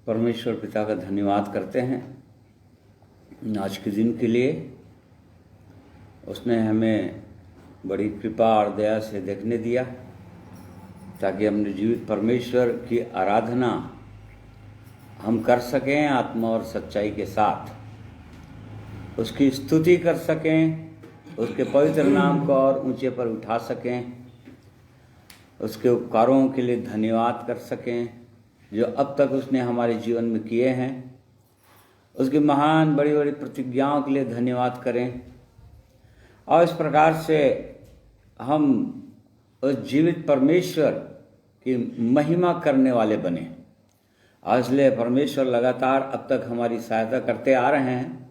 परमेश्वर पिता का धन्यवाद करते हैं आज के दिन के लिए। उसने हमें बड़ी कृपा और दया से देखने दिया ताकि हमने जीवित परमेश्वर की आराधना हम कर सकें, आत्मा और सच्चाई के साथ उसकी स्तुति कर सकें, उसके पवित्र नाम को और ऊंचे पर उठा सकें, उसके उपकारों के लिए धन्यवाद कर सकें जो अब तक उसने हमारे जीवन में किए हैं। उसकी महान बड़ी बड़ी प्रतिज्ञाओं के लिए धन्यवाद करें और इस प्रकार से हम उस जीवित परमेश्वर की महिमा करने वाले बने। और इसलिए परमेश्वर लगातार अब तक हमारी सहायता करते आ रहे हैं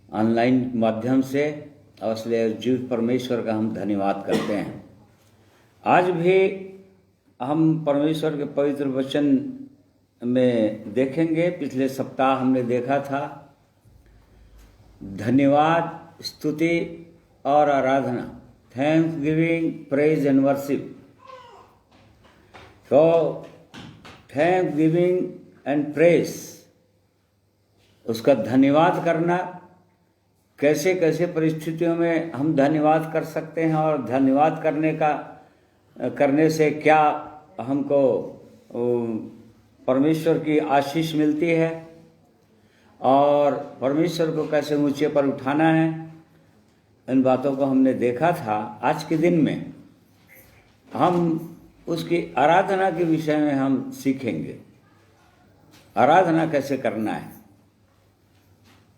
ऑनलाइन माध्यम से, और इसलिए जीवित परमेश्वर का हम धन्यवाद करते हैं। आज भी हम परमेश्वर के पवित्र वचन में देखेंगे। पिछले सप्ताह हमने देखा था धन्यवाद, स्तुति और आराधना, thanks giving, praise and worship. तो थैंक्स गिविंग एंड प्रेज, उसका धन्यवाद करना, कैसे कैसे परिस्थितियों में हम धन्यवाद कर सकते हैं और धन्यवाद करने से क्या हमको परमेश्वर की आशीष मिलती है और परमेश्वर को कैसे ऊंचे पर उठाना है, इन बातों को हमने देखा था। आज के दिन में हम उसकी आराधना के विषय में हम सीखेंगे, आराधना कैसे करना है।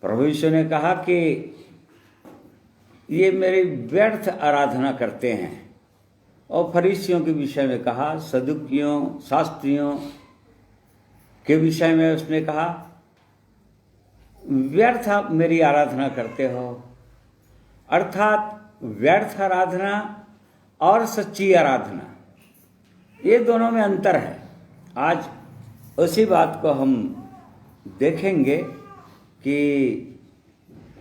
प्रभु यीशु ने कहा कि ये मेरी व्यर्थ आराधना करते हैं, और फरीसियों के विषय में कहा, सदुकियों, शास्त्रियों के विषय में उसने कहा व्यर्थ आप मेरी आराधना करते हो। अर्थात व्यर्थ आराधना और सच्ची आराधना, ये दोनों में अंतर है। आज उसी बात को हम देखेंगे कि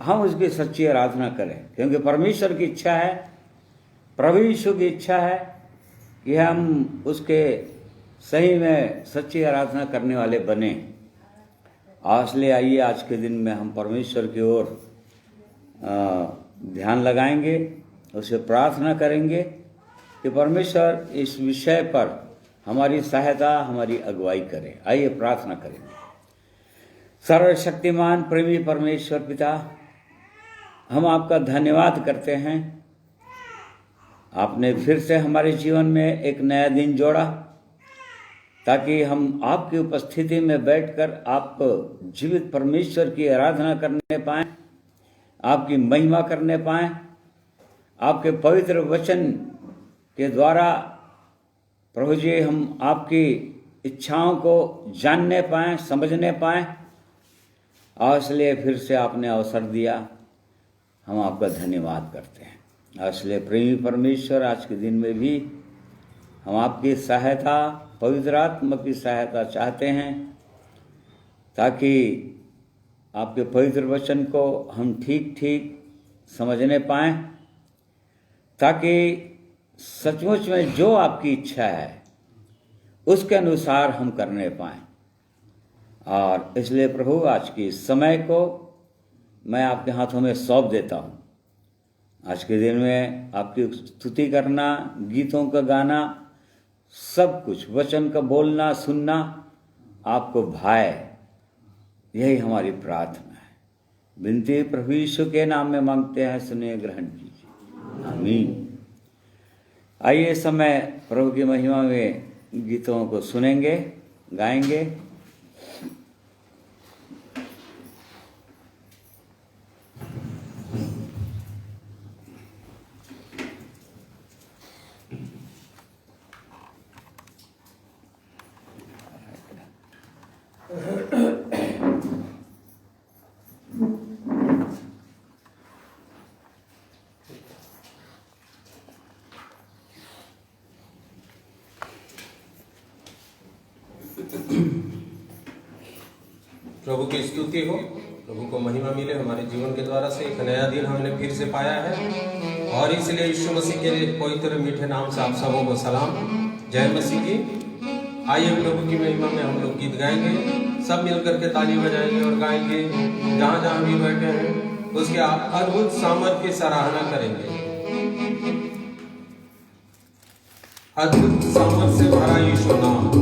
हम उसकी सच्ची आराधना करें, क्योंकि परमेश्वर की इच्छा है, प्रभु यीशु की इच्छा है कि हम उसके सही में सच्ची आराधना करने वाले बने। इसलिए आइए आज के दिन में हम परमेश्वर की ओर ध्यान लगाएंगे, उसे प्रार्थना करेंगे कि परमेश्वर इस विषय पर हमारी सहायता, हमारी अगुवाई करे। आइए प्रार्थना करेंगे। सर्वशक्तिमान प्रेमी परमेश्वर पिता, हम आपका धन्यवाद करते हैं। आपने फिर से हमारे जीवन में एक नया दिन जोड़ा ताकि हम आपकी उपस्थिति में बैठकर आप जीवित परमेश्वर की आराधना करने पाएं, आपकी महिमा करने पाएं, आपके पवित्र वचन के द्वारा प्रभु जी हम आपकी इच्छाओं को जानने पाएं, समझने पाएं। और इसलिए फिर से आपने अवसर दिया, हम आपका धन्यवाद करते हैं। इसलिए प्रेमी परमेश्वर, आज के दिन में भी हम आपकी सहायता, पवित्र आत्मा की सहायता चाहते हैं ताकि आपके पवित्र वचन को हम ठीक ठीक समझने पाएं, ताकि सचमुच में जो आपकी इच्छा है उसके अनुसार हम करने पाएं। और इसलिए प्रभु, आज के समय को मैं आपके हाथों में सौंप देता हूँ। आज के दिन में आपकी स्तुति करना, गीतों का गाना, सब कुछ वचन का बोलना, सुनना आपको भाए, यही हमारी प्रार्थना है। विनती प्रभु यीशु के नाम में मांगते हैं, सुनिए, ग्रहण कीजिए, आमीन। आइए समय प्रभु की महिमा में गीतों को सुनेंगे, गाएंगे। प्रभु की स्तुति हो, प्रभु को महिमा मिले। हमारे जीवन के द्वारा से एक नया दिन हमने फिर से पाया है, और इसलिए यीशु मसीह के पवित्र मीठे नाम से आप सबों को सलाम। जय मसीह की। आइए प्रभु की महिमा में हम लोग गीत गाएंगे, सब मिलकर के ताली बजाएंगे और गाएंगे। जहाँ जहाँ भी बैठे हैं उसके अद्भुत सामर्थ्य की सराहना करेंगे। अद्भुत सामर्थ्य से भरा यीशु नाम।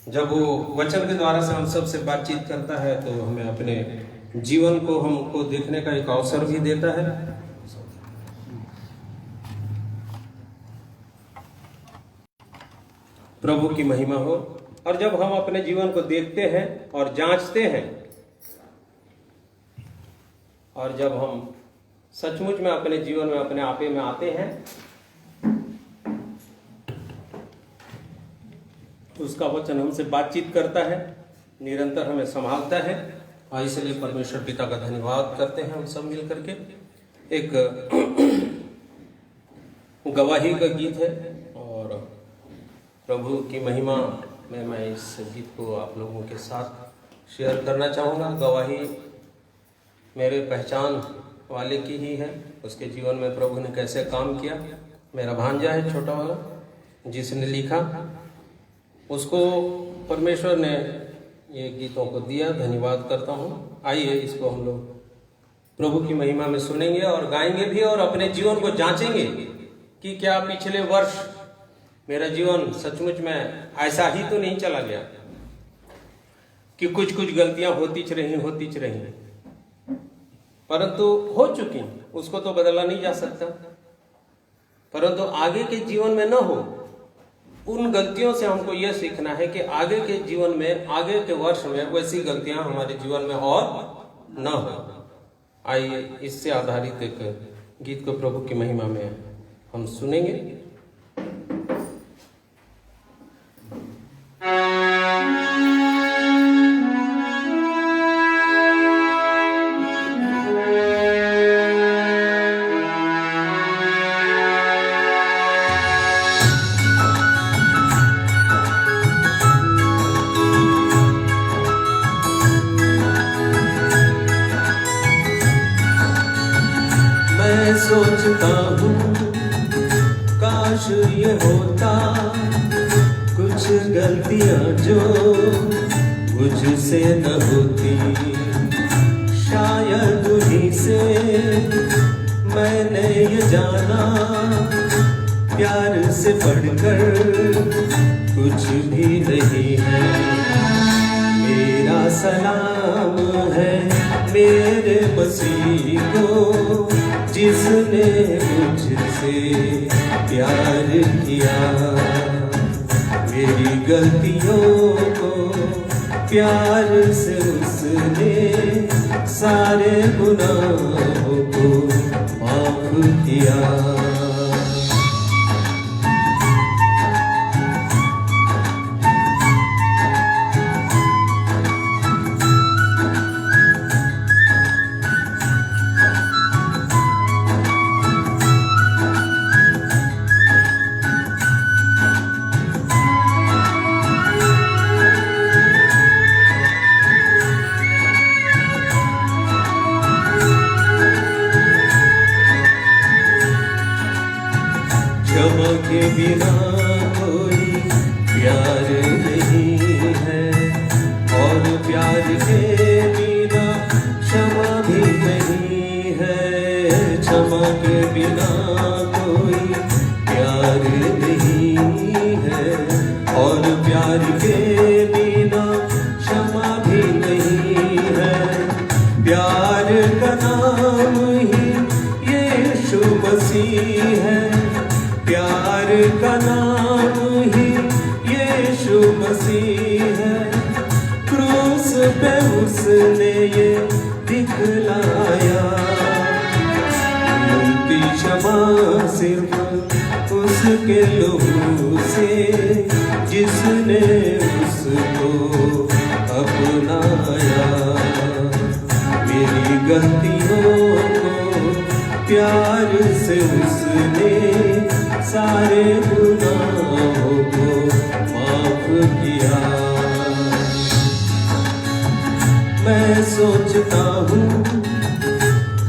जब वो वचन के द्वारा से हम सबसे बातचीत करता है तो हमें अपने जीवन को हमको देखने का एक अवसर भी देता है। प्रभु की महिमा हो। और जब हम अपने जीवन को देखते हैं और जांचते हैं और जब हम सचमुच में अपने जीवन में अपने आपे में आते हैं उसका वचन हमसे बातचीत करता है निरंतर हमें संभालता है। और इसलिए परमेश्वर पिता का धन्यवाद करते हैं हम सब मिल करके। एक गवाही का गीत है और प्रभु की महिमा में मैं इस गीत को आप लोगों के साथ शेयर करना चाहूँगा। गवाही मेरे पहचान वाले की ही है, उसके जीवन में प्रभु ने कैसे काम किया। मेरा भांजा है छोटा वाला जिसने लिखा, उसको परमेश्वर ने ये गीतों को दिया। धन्यवाद करता हूँ। आइए इसको हम लोग प्रभु की महिमा में सुनेंगे और गाएंगे भी और अपने जीवन को जांचेंगे कि क्या पिछले वर्ष मेरा जीवन सचमुच में ऐसा ही तो नहीं चला गया कि कुछ कुछ गलतियां होती रही, परंतु हो चुकी, उसको तो बदला नहीं जा सकता। परंतु आगे के जीवन में न हो, उन गलतियों से हमको यह सीखना है कि आगे के जीवन में, आगे के वर्ष में वैसी गलतियां हमारे जीवन में और न हो। आइए इससे आधारित एक गीत को प्रभु की महिमा में हम सुनेंगे। सोचता हूँ काश ये होता, कुछ गलतियाँ जो मुझसे न होती, शायद उन्हीं से मैंने ये जाना, प्यार से बढ़कर कुछ भी नहीं है। मेरा सलाम है मेरे मसीह को, जिसने मुझसे प्यार किया। मेरी गलतियों को प्यार से उसने सारे गुनाहों को माफ किया। क्षमा के बिना कोई प्यार नहीं है, और प्यार के बिना क्षमा भी नहीं है। क्षमा के बिना कोई प्यार नहीं है, और प्यार के बिना क्षमा भी नहीं है। प्यार का नाम ही यीशु मसीह है, प्यार का नाम ही यीशु मसीह है। क्रूस पे उसने ये दिखलाया, मिलती क्षमा सिर्फ उसके लहू से, जिसने उसको अपनाया। मेरी गलतियों को प्यार से उसने सारे गुनाहों को माफ किया। मैं सोचता हूँ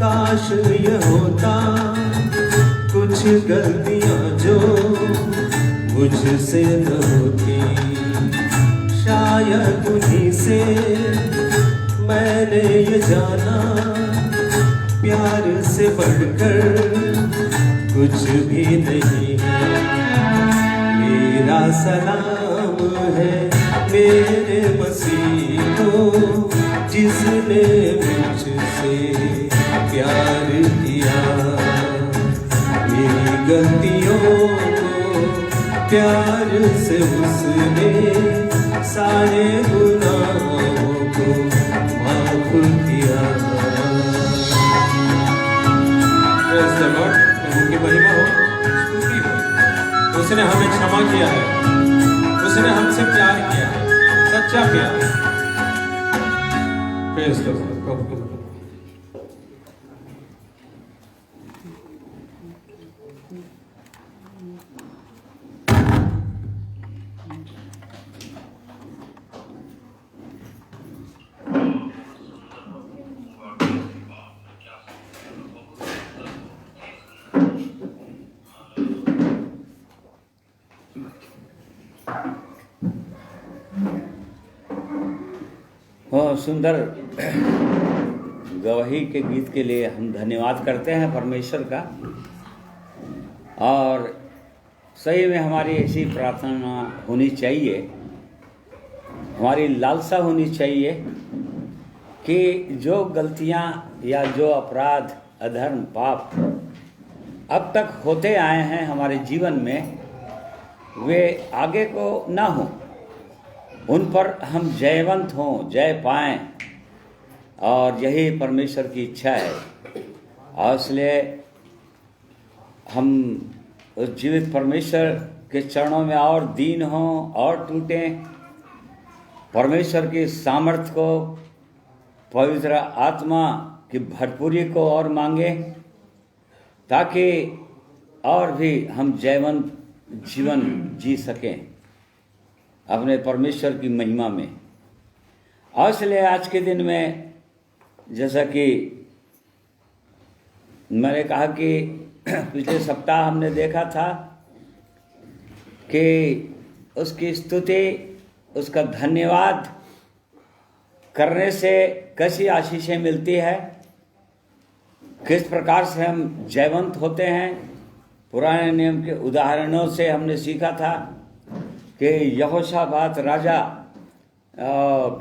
काश ये होता, कुछ गलतियाँ जो मुझसे न होती, शायद उन्हीं से मैंने ये जाना, प्यार से बढ़कर कुछ भी नहीं है। मेरा सलाम है मेरे मसीह को, जिसने मुझसे प्यार किया। मेरी गलतियों को प्यार से उसने सारे गुनाहों को माफ किया। Praise the Lord, प्रभु की महिमा हो, स्तुति हो। उसने हमें क्षमा किया है, उसने हमसे प्यार किया है, सच्चा प्यार। प्रेज करते हैं प्रभु के महिमा। बहुत सुंदर गवाही के गीत के लिए हम धन्यवाद करते हैं परमेश्वर का। और सही में हमारी ऐसी प्रार्थना होनी चाहिए, हमारी लालसा होनी चाहिए कि जो गलतियां या जो अपराध, अधर्म, पाप अब तक होते आए हैं हमारे जीवन में, वे आगे को ना हों, उन पर हम जयवंत हों, जय पाएं, और यही परमेश्वर की इच्छा है। और इसलिए हम उस जीवित परमेश्वर के चरणों में और दीन हों और टूटें, परमेश्वर की सामर्थ्य को, पवित्र आत्मा की भरपूरी को और मांगें, ताकि और भी हम जयवंत जीवन जी सकें अपने परमेश्वर की महिमा में। और इसलिए आज के दिन में, जैसा कि मैंने कहा कि पिछले सप्ताह हमने देखा था कि उसकी स्तुति, उसका धन्यवाद करने से कैसी आशीषें मिलती है, किस प्रकार से हम जयवंत होते हैं। पुराने नियम के उदाहरणों से हमने सीखा था कि यहोशापात राजा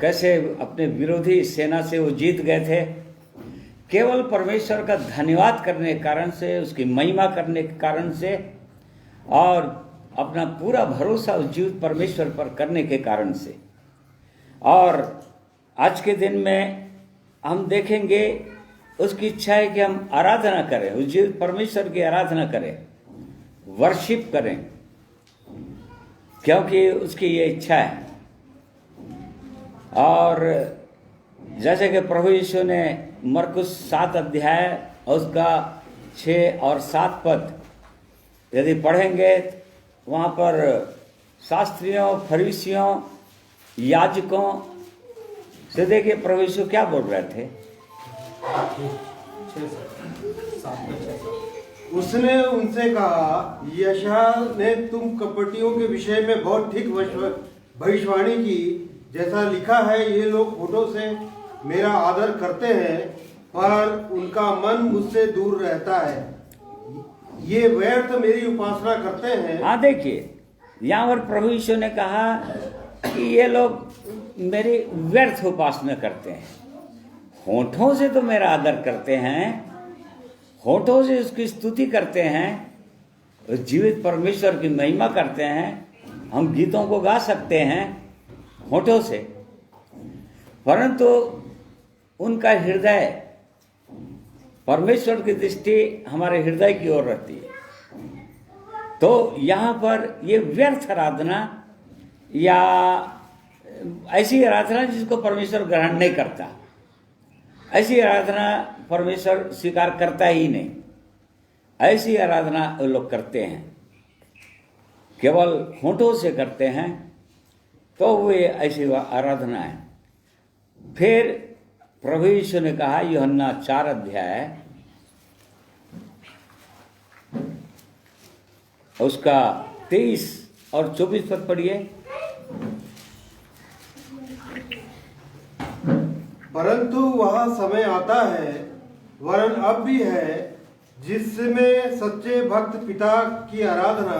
कैसे अपने विरोधी सेना से वो जीत गए थे, केवल परमेश्वर का धन्यवाद करने के कारण से, उसकी महिमा करने के कारण से, और अपना पूरा भरोसा उस जीवित परमेश्वर पर करने के कारण से। और आज के दिन में हम देखेंगे उसकी इच्छा है कि हम आराधना करें, उस जीवित परमेश्वर की आराधना करें, वर्शिप करें, क्योंकि उसकी ये इच्छा है। और जैसे कि प्रभु यीशु ने मरकुस 7 अध्याय उसका 6 और 7 पद यदि पढ़ेंगे, वहाँ पर शास्त्रियों, फरीसियों, याजकों से देखिए प्रभु यीशु क्या बोल रहे थे। उसने उनसे कहा, यशायाह ने तुम कपटियों के विषय में बहुत ठीक भविष्यवाणी की, जैसा लिखा है, ये लोग होठों से मेरा आदर करते हैं, पर उनका मन मुझसे दूर रहता है। ये व्यर्थ मेरी उपासना करते हैं। हाँ, देखिए यहाँ पर प्रभु यीशु ने कहा कि ये लोग मेरी व्यर्थ उपासना करते हैं, होठों से तो मेरा आदर करते हैं, होठों से उसकी स्तुति करते हैं, उस जीवित परमेश्वर की महिमा करते हैं। हम गीतों को गा सकते हैं होठों से, परंतु उनका हृदय, परमेश्वर की दृष्टि हमारे हृदय की ओर रहती है। तो यहाँ पर ये व्यर्थ आराधना या ऐसी आराधना जिसको परमेश्वर ग्रहण नहीं करता, ऐसी आराधना परमेश्वर स्वीकार करता ही नहीं, ऐसी आराधना वो लोग करते हैं, केवल होठों से करते हैं, तो वे ऐसी आराधना है। फिर प्रभु यीशु ने कहा, यूहन्ना 4 अध्याय उसका 23 और 24 पद पढ़िए। परंतु वह समय आता है, वरन अब भी है, जिसमें सच्चे भक्त पिता की आराधना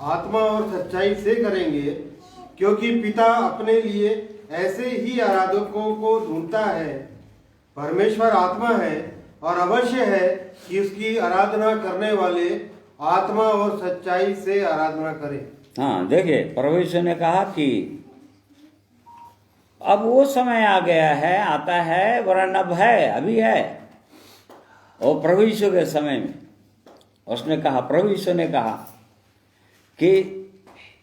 आत्मा और सच्चाई से करेंगे, क्योंकि पिता अपने लिए ऐसे ही आराधकों को ढूंढता है। परमेश्वर आत्मा है और अवश्य है कि उसकी आराधना करने वाले आत्मा और सच्चाई से आराधना करें। हाँ, देखिए प्रभु यीशु ने कहा कि अब वो समय आ गया है, आता है, वरन अब है, अभी है। और प्रभु यीशु के समय में उसने कहा, प्रभु यीशु ने कहा कि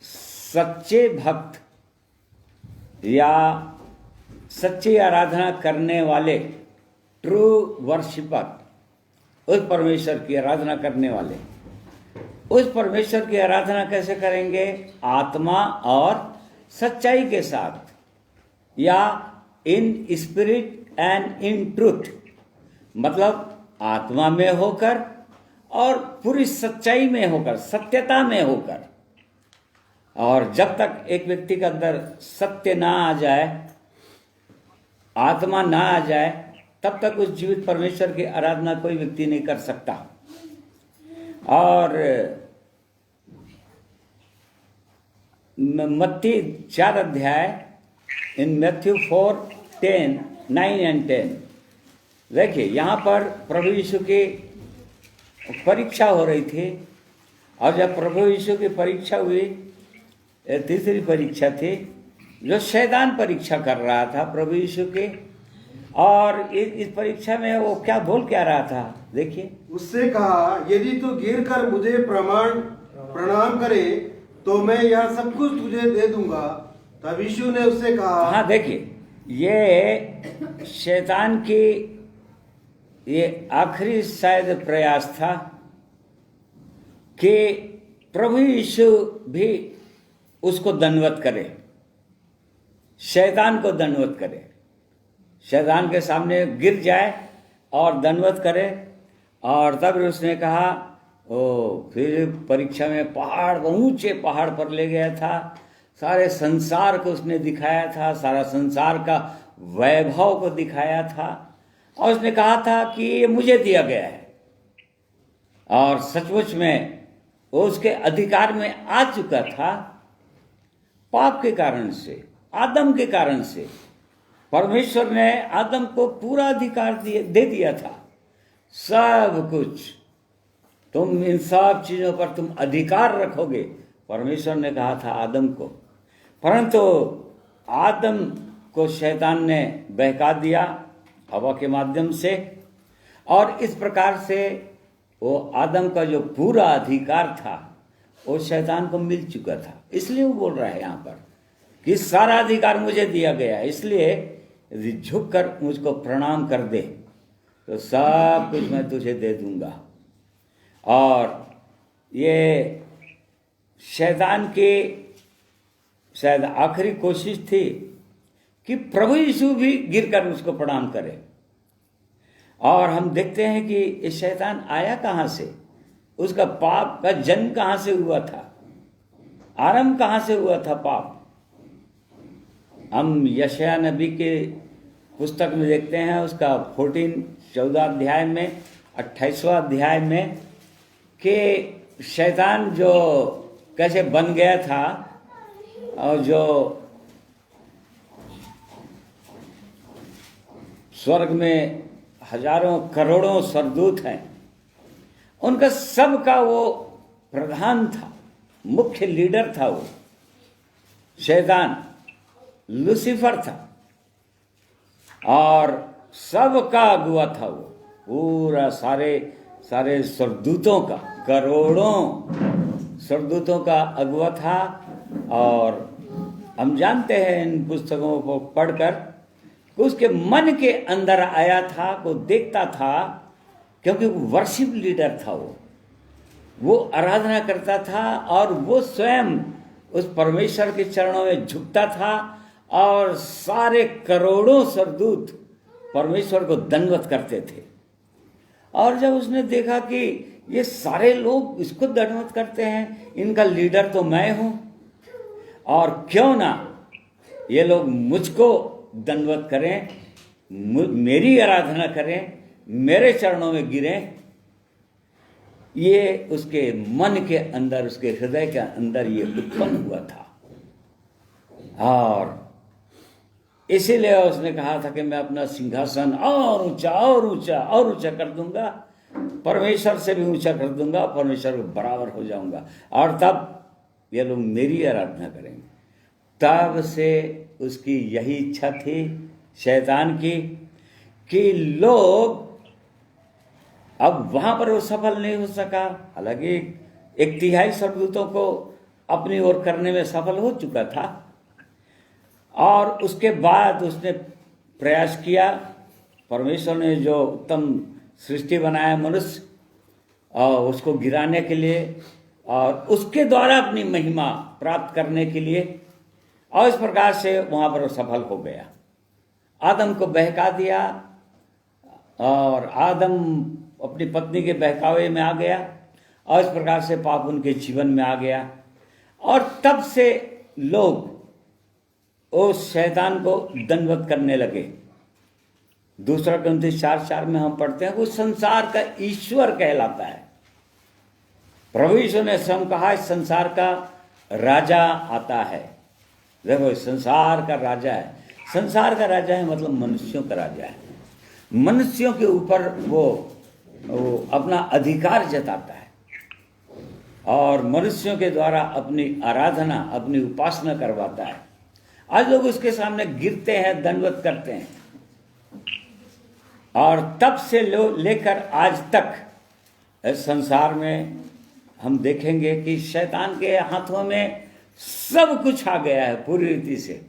सच्चे भक्त या सच्ची आराधना करने वाले, ट्रू वर्शिपर, उस परमेश्वर की आराधना करने वाले, उस परमेश्वर की आराधना कैसे करेंगे? आत्मा और सच्चाई के साथ, या in spirit and in truth, मतलब आत्मा में होकर और पूरी सच्चाई में होकर, सत्यता में होकर। और जब तक एक व्यक्ति के अंदर सत्य ना आ जाए, आत्मा ना आ जाए, तब तक उस जीवित परमेश्वर की आराधना कोई व्यक्ति नहीं कर सकता। और मत्ती 4 अध्याय, इन मैथ्यू 4:10, 9 and 10, देखिए यहाँ पर प्रभु यीशु की परीक्षा हो रही थी। और जब प्रभु यीशु की परीक्षा हुई, तीसरी परीक्षा थी, जो शैतान परीक्षा कर रहा था प्रभु यीशु की। और इस परीक्षा में वो क्या बोल क्या रहा था, देखिए। उससे कहा, यदि तू गिर कर मुझे प्रणाम करे तो मैं यह सब कुछ तुझे दे दूंगा। तब यीशु ने उससे कहा, हाँ देखिए, ये शैतान की ये आखिरी शायद प्रयास था कि प्रभु यीशु भी उसको दंडवत करे, शैतान को दंडवत करे, शैतान के सामने गिर जाए और दंडवत करे। और तब उसने कहा, ओ फिर परीक्षा में पहाड़, ऊंचे पहाड़ पर ले गया था, सारे संसार को उसने दिखाया था, सारा संसार का वैभव को दिखाया था। और उसने कहा था कि ये मुझे दिया गया है। और सचमुच में वो उसके अधिकार में आ चुका था। पाप के कारण से, आदम के कारण से परमेश्वर ने आदम को पूरा अधिकार दे दिया था, सब कुछ। तुम इन सब चीजों पर तुम अधिकार रखोगे, परमेश्वर ने कहा था आदम को। परंतु आदम को शैतान ने बहका दिया हवा के माध्यम से, और इस प्रकार से वो आदम का जो पूरा अधिकार था वो शैतान को मिल चुका था। इसलिए वो बोल रहा है यहाँ पर कि सारा अधिकार मुझे दिया गया है, इसलिए यदि झुक कर मुझको प्रणाम कर दे तो सब कुछ मैं तुझे दे दूंगा। और ये शैतान की शायद आखिरी कोशिश थी कि प्रभु यीशु भी गिरकर उसको प्रणाम करे। और हम देखते हैं कि ये शैतान आया कहाँ से, उसका पाप का जन्म कहाँ से हुआ था, आरंभ कहाँ से हुआ था पाप। हम यशायाह नबी के पुस्तक में देखते हैं, उसका 14 अध्याय में, 28वां अध्याय में, कि शैतान जो कैसे बन गया था, और जो स्वर्ग में हजारों करोड़ों सरदूत हैं, उनका सबका वो प्रधान था, मुख्य लीडर था वो शैतान, लूसीफर था, और सबका अगुआ था वो, पूरा सारे सरदूतों का, करोड़ों सरदूतों का अगुआ था। और हम जानते हैं इन पुस्तकों को पढ़कर कि उसके मन के अंदर आया था, वो देखता था, क्योंकि वो वर्शिप लीडर था, वो आराधना करता था, और वो स्वयं उस परमेश्वर के चरणों में झुकता था, और सारे करोड़ों सरदूत परमेश्वर को दंडवत करते थे। और जब उसने देखा कि ये सारे लोग इसको दंडवत करते हैं, इनका लीडर तो मैं हूं, और क्यों ना ये लोग मुझको दंडवत करें, मेरी आराधना करें, मेरे चरणों में गिरें। ये उसके मन के अंदर, उसके हृदय के अंदर ये उत्पन्न हुआ था। और इसीलिए उसने कहा था कि मैं अपना सिंहासन और ऊंचा और ऊंचा और ऊंचा कर दूंगा, परमेश्वर से भी ऊंचा कर दूंगा, परमेश्वर के बराबर हो जाऊंगा, और तब ये लोग मेरी आराधना करेंगे। तब से उसकी यही इच्छा थी शैतान की कि लोग, अब वहां पर वो सफल नहीं हो सका। हालांकि 1/3 सरदूतों को अपनी ओर करने में सफल हो चुका था, और उसके बाद उसने प्रयास किया। परमेश्वर ने जो उत्तम सृष्टि बनाया मनुष्य, और उसको गिराने के लिए और उसके द्वारा अपनी महिमा प्राप्त करने के लिए, और इस प्रकार से वहाँ पर वो सफल हो गया। आदम को बहका दिया और आदम अपनी पत्नी के बहकावे में आ गया, और इस प्रकार से पाप उनके जीवन में आ गया। और तब से लोग उस शैतान को दंडवत करने लगे। दूसरा ग्रंथी 4:4 में हम पढ़ते हैं वो संसार का ईश्वर कहलाता है। प्रभु यीशु ने स्वयं कहा इस संसार का राजा आता है। देखो, इस संसार का राजा है। संसार का राजा है मतलब मनुष्यों का राजा है। मनुष्यों के ऊपर वो अपना अधिकार जताता है और मनुष्यों के द्वारा अपनी आराधना, अपनी उपासना करवाता है। आज लोग उसके सामने गिरते हैं, दंडवत करते हैं। और तब से लेकर आज तक इस संसार में हम देखेंगे कि शैतान के हाथों में सब कुछ आ गया है पूरी रीति से।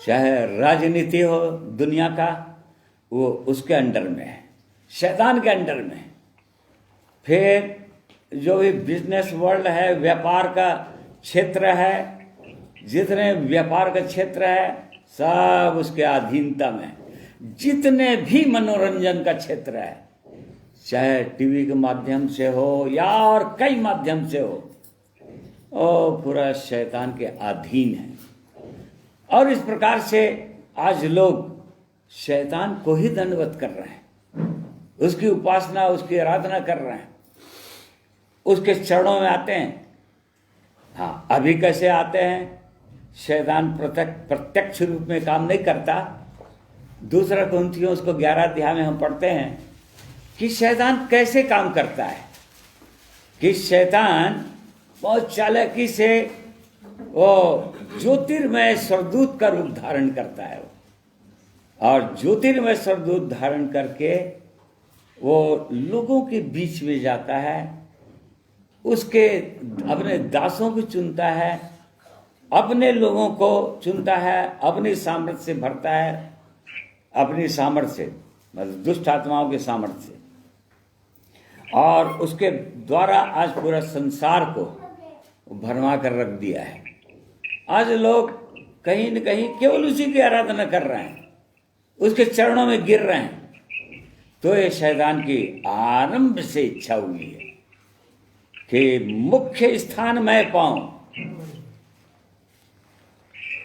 चाहे राजनीति हो दुनिया का, वो उसके अंडर में है, शैतान के अंडर में है। फिर जो भी बिजनेस वर्ल्ड है, व्यापार का क्षेत्र है, जितने व्यापार का क्षेत्र है सब उसके अधीनता में। जितने भी मनोरंजन का क्षेत्र है, चाहे टीवी के माध्यम से हो या और कई माध्यम से हो, वो पूरा शैतान के अधीन है। और इस प्रकार से आज लोग शैतान को ही दंडवत कर रहे हैं, उसकी उपासना, उसकी आराधना कर रहे हैं, उसके चरणों में आते हैं। हाँ, अभी कैसे आते हैं? शैतान प्रत्यक्ष रूप में काम नहीं करता। दूसरा कुरिन्थियों उसको 11 अध्याय में हम पढ़ते हैं कि शैतान कैसे काम करता है, कि शैतान बहुत चालाकी से वो ज्योतिर्मय स्वर्गदूत का रूप धारण करता है, और ज्योतिर्मय स्वर्गदूत धारण करके वो लोगों के बीच में जाता है, उसके अपने दासों को चुनता है, अपने लोगों को चुनता है, अपनी सामर्थ्य से भरता है, अपनी सामर्थ्य से, मतलब दुष्ट आत्माओं के सामर्थ्य से। और उसके द्वारा आज पूरा संसार को भरमा कर रख दिया है। आज लोग कहीं न कहीं केवल उसी की आराधना कर रहे हैं, उसके चरणों में गिर रहे हैं। तो ये शैतान की आरंभ से इच्छा हुई है कि मुख्य स्थान मैं पाऊं,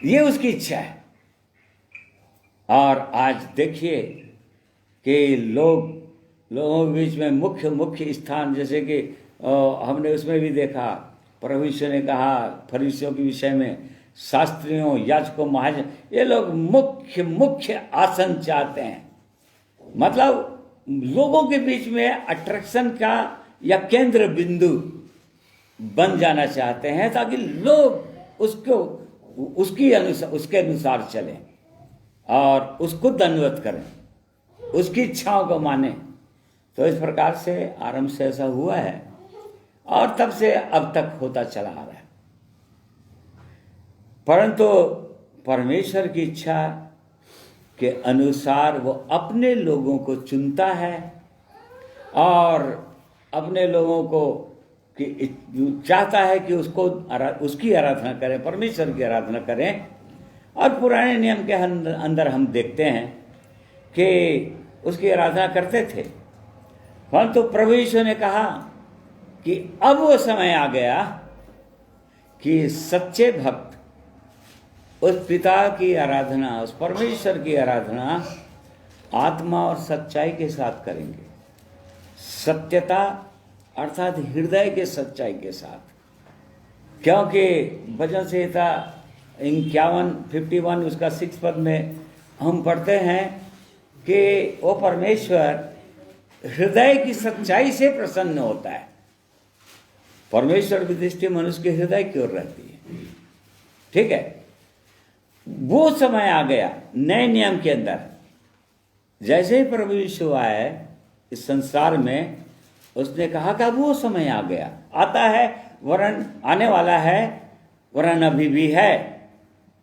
ये उसकी इच्छा है। और आज देखिए कि लोगों के बीच में मुख्य स्थान, जैसे कि हमने उसमें भी देखा, प्रभु यीशु ने कहा फरीसियों के विषय में, शास्त्रियों, याजकों, महाजन, ये लोग मुख्य आसन चाहते हैं। मतलब लोगों के बीच में अट्रैक्शन का या केंद्र बिंदु बन जाना चाहते हैं, ताकि लोग उसके अनुसार चलें और उसको दंडवत करें, उसकी इच्छाओं को माने। तो इस प्रकार से आरंभ से ऐसा हुआ है और तब से अब तक होता चला आ रहा है। परंतु परमेश्वर की इच्छा के अनुसार वो अपने लोगों को चुनता है और अपने लोगों को चाहता है कि उसकी आराधना करें, परमेश्वर की आराधना करें। और पुराने नियम के अंदर हम देखते हैं कि उसकी आराधना करते थे, परंतु प्रभु यीशु ने कहा कि अब वो समय आ गया कि सच्चे भक्त उस पिता की आराधना, उस परमेश्वर की आराधना आत्मा और सच्चाई के साथ करेंगे। सत्यता अर्थात हृदय के सच्चाई के साथ। क्योंकि भजन संहिता 51 उसका 6 पद में हम पढ़ते हैं कि वो परमेश्वर हृदय की सच्चाई से प्रसन्न होता है। परमेश्वर की दृष्टि मनुष्य के हृदय की ओर रहती है। ठीक है, वो समय आ गया नए नियम के अंदर। जैसे ही प्रभु यीशु आए इस संसार में, उसने कहा कि वो समय आ गया, आता है, वरन आने वाला है, वरन अभी भी है।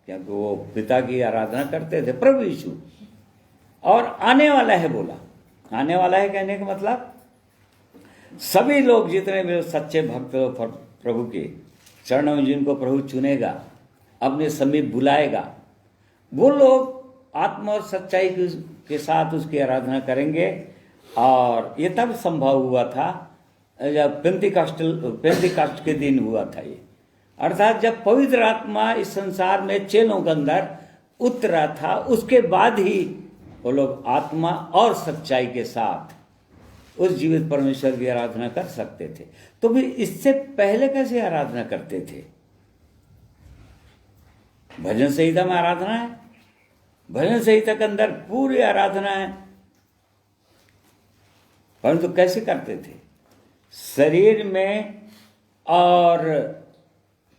क्योंकि वो पिता की आराधना करते थे, प्रभु यीशु। और आने वाला है बोला, आने वाला है कहने का मतलब सभी लोग जितने भी सच्चे भक्त प्रभु के चरणों में जिनको प्रभु चुनेगा, अपने समीप बुलाएगा, वो लोग आत्मा और सच्चाई के साथ उसकी आराधना करेंगे। और ये तब संभव हुआ था जब पेंतिकॉस्ट के दिन हुआ था ये, अर्थात जब पवित्र आत्मा इस संसार में चेलों के अंदर उतरा था, उसके बाद ही वो लोग आत्मा और सच्चाई के साथ उस जीवित परमेश्वर की आराधना कर सकते थे। तो भी इससे पहले कैसे आराधना करते थे? भजन संहिता में आराधना है, भजन संहिता के अंदर पूरी आराधना है, परंतु कैसे करते थे? शरीर में और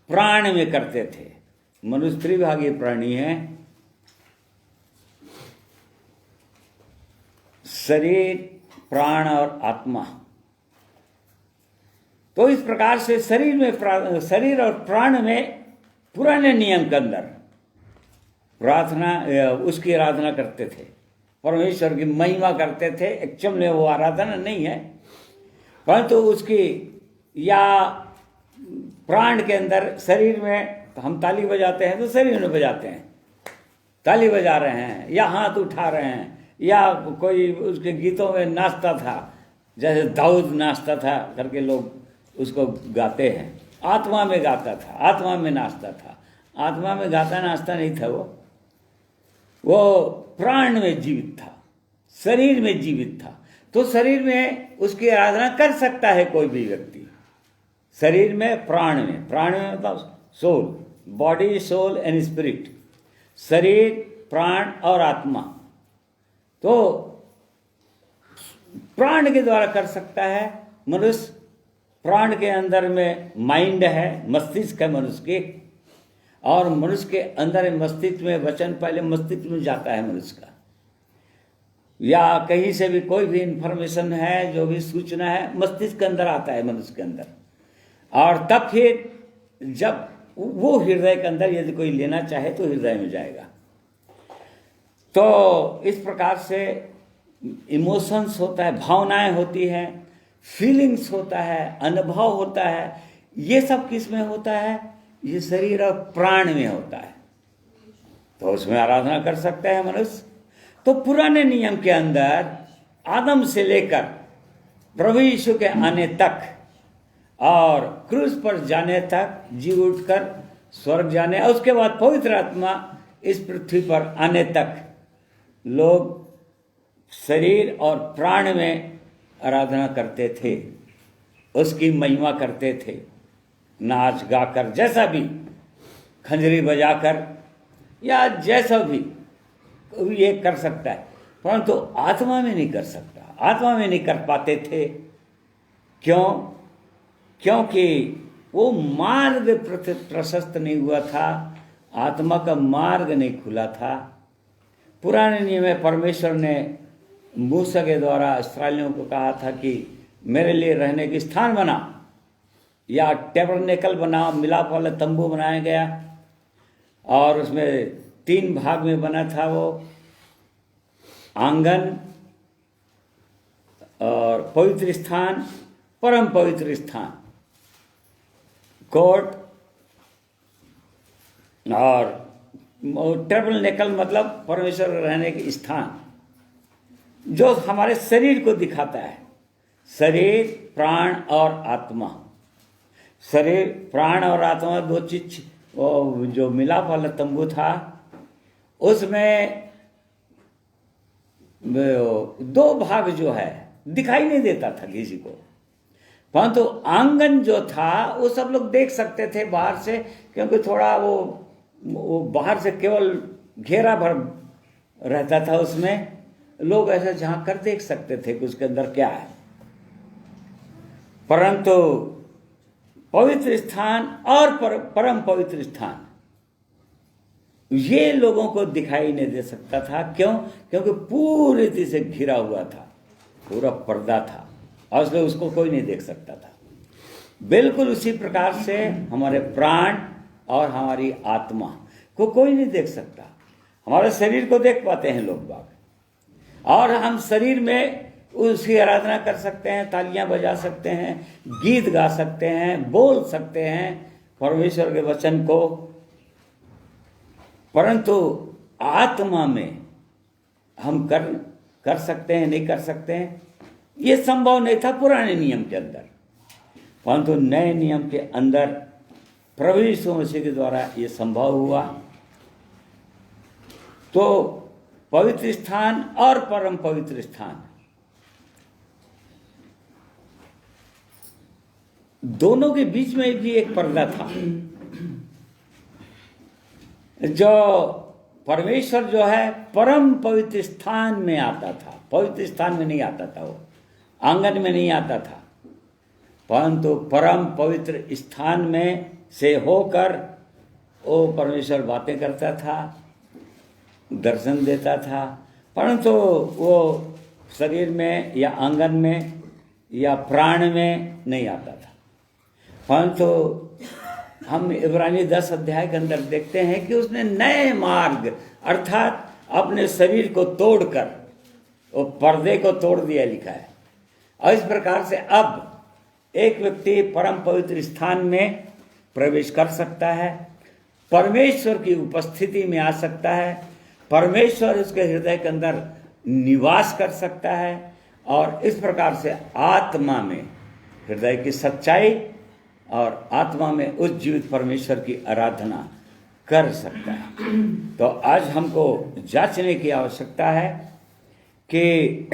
प्राण में करते थे। मनुष्य त्रिभागी प्राणी है, शरीर, प्राण और आत्मा। तो इस प्रकार से शरीर और प्राण में पुराने नियम के अंदर प्रार्थना, उसकी आराधना करते थे, परमेश्वर की महिमा करते थे। एक्चुअल में वो आराधना नहीं है, परंतु उसकी, या प्राण के अंदर, शरीर में हम ताली बजाते हैं तो शरीर में बजाते हैं, ताली बजा रहे हैं या हाथ उठा रहे हैं, या कोई उसके गीतों में नाचता था, जैसे दाऊद नाचता था करके लोग उसको गाते हैं। आत्मा में गाता था, आत्मा में नाचता था। आत्मा में गाता नाचता नहीं था, वो प्राण में जीवित था, शरीर में जीवित था। तो शरीर में उसकी आराधना कर सकता है कोई भी व्यक्ति, शरीर में, प्राण में मतलब soul, body, soul and spirit, शरीर, प्राण और आत्मा। तो प्राण के द्वारा कर सकता है मनुष्य। प्राण के अंदर में माइंड है, मस्तिष्क है मनुष्य के, और मनुष्य के अंदर मस्तिष्क में वचन पहले मस्तिष्क में जाता है मनुष्य का, या कहीं से भी कोई भी इंफॉर्मेशन है, जो भी सूचना है, मस्तिष्क के अंदर आता है मनुष्य के अंदर। और तब फिर जब वो हृदय के अंदर यदि कोई लेना चाहे तो हृदय में जाएगा। तो इस प्रकार से इमोशंस होता है, भावनाएं होती हैं, फीलिंग्स होता है, अनुभव होता है। ये सब किस में होता है? ये शरीर और प्राण में होता है। तो उसमें आराधना कर सकते हैं मनुष्य। तो पुराने नियम के अंदर आदम से लेकर प्रभु यीशु के आने तक और क्रूस पर जाने तक, जी उठकर स्वर्ग जाने, और उसके बाद पवित्र आत्मा इस पृथ्वी पर आने तक, लोग शरीर और प्राण में आराधना करते थे, उसकी महिमा करते थे, नाच गाकर, जैसा भी, खंजरी बजाकर, या जैसा भी ये कर सकता है, परंतु आत्मा में नहीं कर सकता, आत्मा में नहीं कर पाते थे। क्यों? क्योंकि वो मार्ग प्रशस्त नहीं हुआ था, आत्मा का मार्ग नहीं खुला था। पुराने नियम में परमेश्वर ने मूसा के द्वारा इस्राएलियों को कहा था कि मेरे लिए रहने की स्थान बना, या टैबरनेकल बना, मिलाप वाला तंबू बनाया गया, और उसमें 3 भाग में बना था वो, आंगन और पवित्र स्थान, परम पवित्र स्थान, कोर्ट, और टैबरनेकल मतलब परमेश्वर रहने के स्थान, जो हमारे शरीर को दिखाता है। शरीर, प्राण और आत्मा। शरीर, प्राण और आत्मा 2 चीज, वो जो मिलाप वाला तंबू था उसमें 2 भाग जो है दिखाई नहीं देता था किसी को, परंतु आंगन जो था वो सब लोग देख सकते थे बाहर से, क्योंकि थोड़ा वो बाहर से केवल घेरा भर रहता था, उसमें लोग ऐसे झांक कर देख सकते थे कि उसके अंदर क्या है। परंतु पवित्र स्थान और परम पवित्र स्थान ये लोगों को दिखाई नहीं दे सकता था। क्यों? क्योंकि पूरी तरह से घिरा हुआ था, पूरा पर्दा था, और इसलिए उसको कोई नहीं देख सकता था। बिल्कुल उसी प्रकार से हमारे प्राण और हमारी आत्मा, को कोई नहीं देख सकता। हमारे शरीर को देख पाते हैं लोग बाग, और हम शरीर में उसकी आराधना कर सकते हैं, तालियां बजा सकते हैं, गीत गा सकते हैं, बोल सकते हैं परमेश्वर के वचन को, परंतु आत्मा में हम कर सकते हैं, नहीं कर सकते हैं, ये संभव नहीं था पुराने नियम के अंदर। परंतु नए नियम के अंदर प्रभु यीशु मसीह के द्वारा ये संभव हुआ। तो पवित्र स्थान और परम पवित्र स्थान दोनों के बीच में भी एक पर्दा था। जो परमेश्वर जो है परम पवित्र स्थान में आता था, पवित्र स्थान में नहीं आता था, वो आंगन में नहीं आता था, परंतु परम पवित्र स्थान में से होकर वो परमेश्वर बातें करता था, दर्शन देता था, परंतु वो शरीर में या आंगन में या प्राण में नहीं आता था। परंतु हम इब्रानी 10 अध्याय के अंदर देखते हैं कि उसने नए मार्ग अर्थात अपने शरीर को तोड़कर वो पर्दे को तोड़ दिया, लिखा है। और इस प्रकार से अब एक व्यक्ति परम पवित्र स्थान में प्रवेश कर सकता है, परमेश्वर की उपस्थिति में आ सकता है, परमेश्वर उसके हृदय के अंदर निवास कर सकता है, और इस प्रकार से आत्मा में हृदय की सच्चाई और आत्मा में उस जीवित परमेश्वर की आराधना कर सकता है। तो आज हमको जांचने की आवश्यकता है कि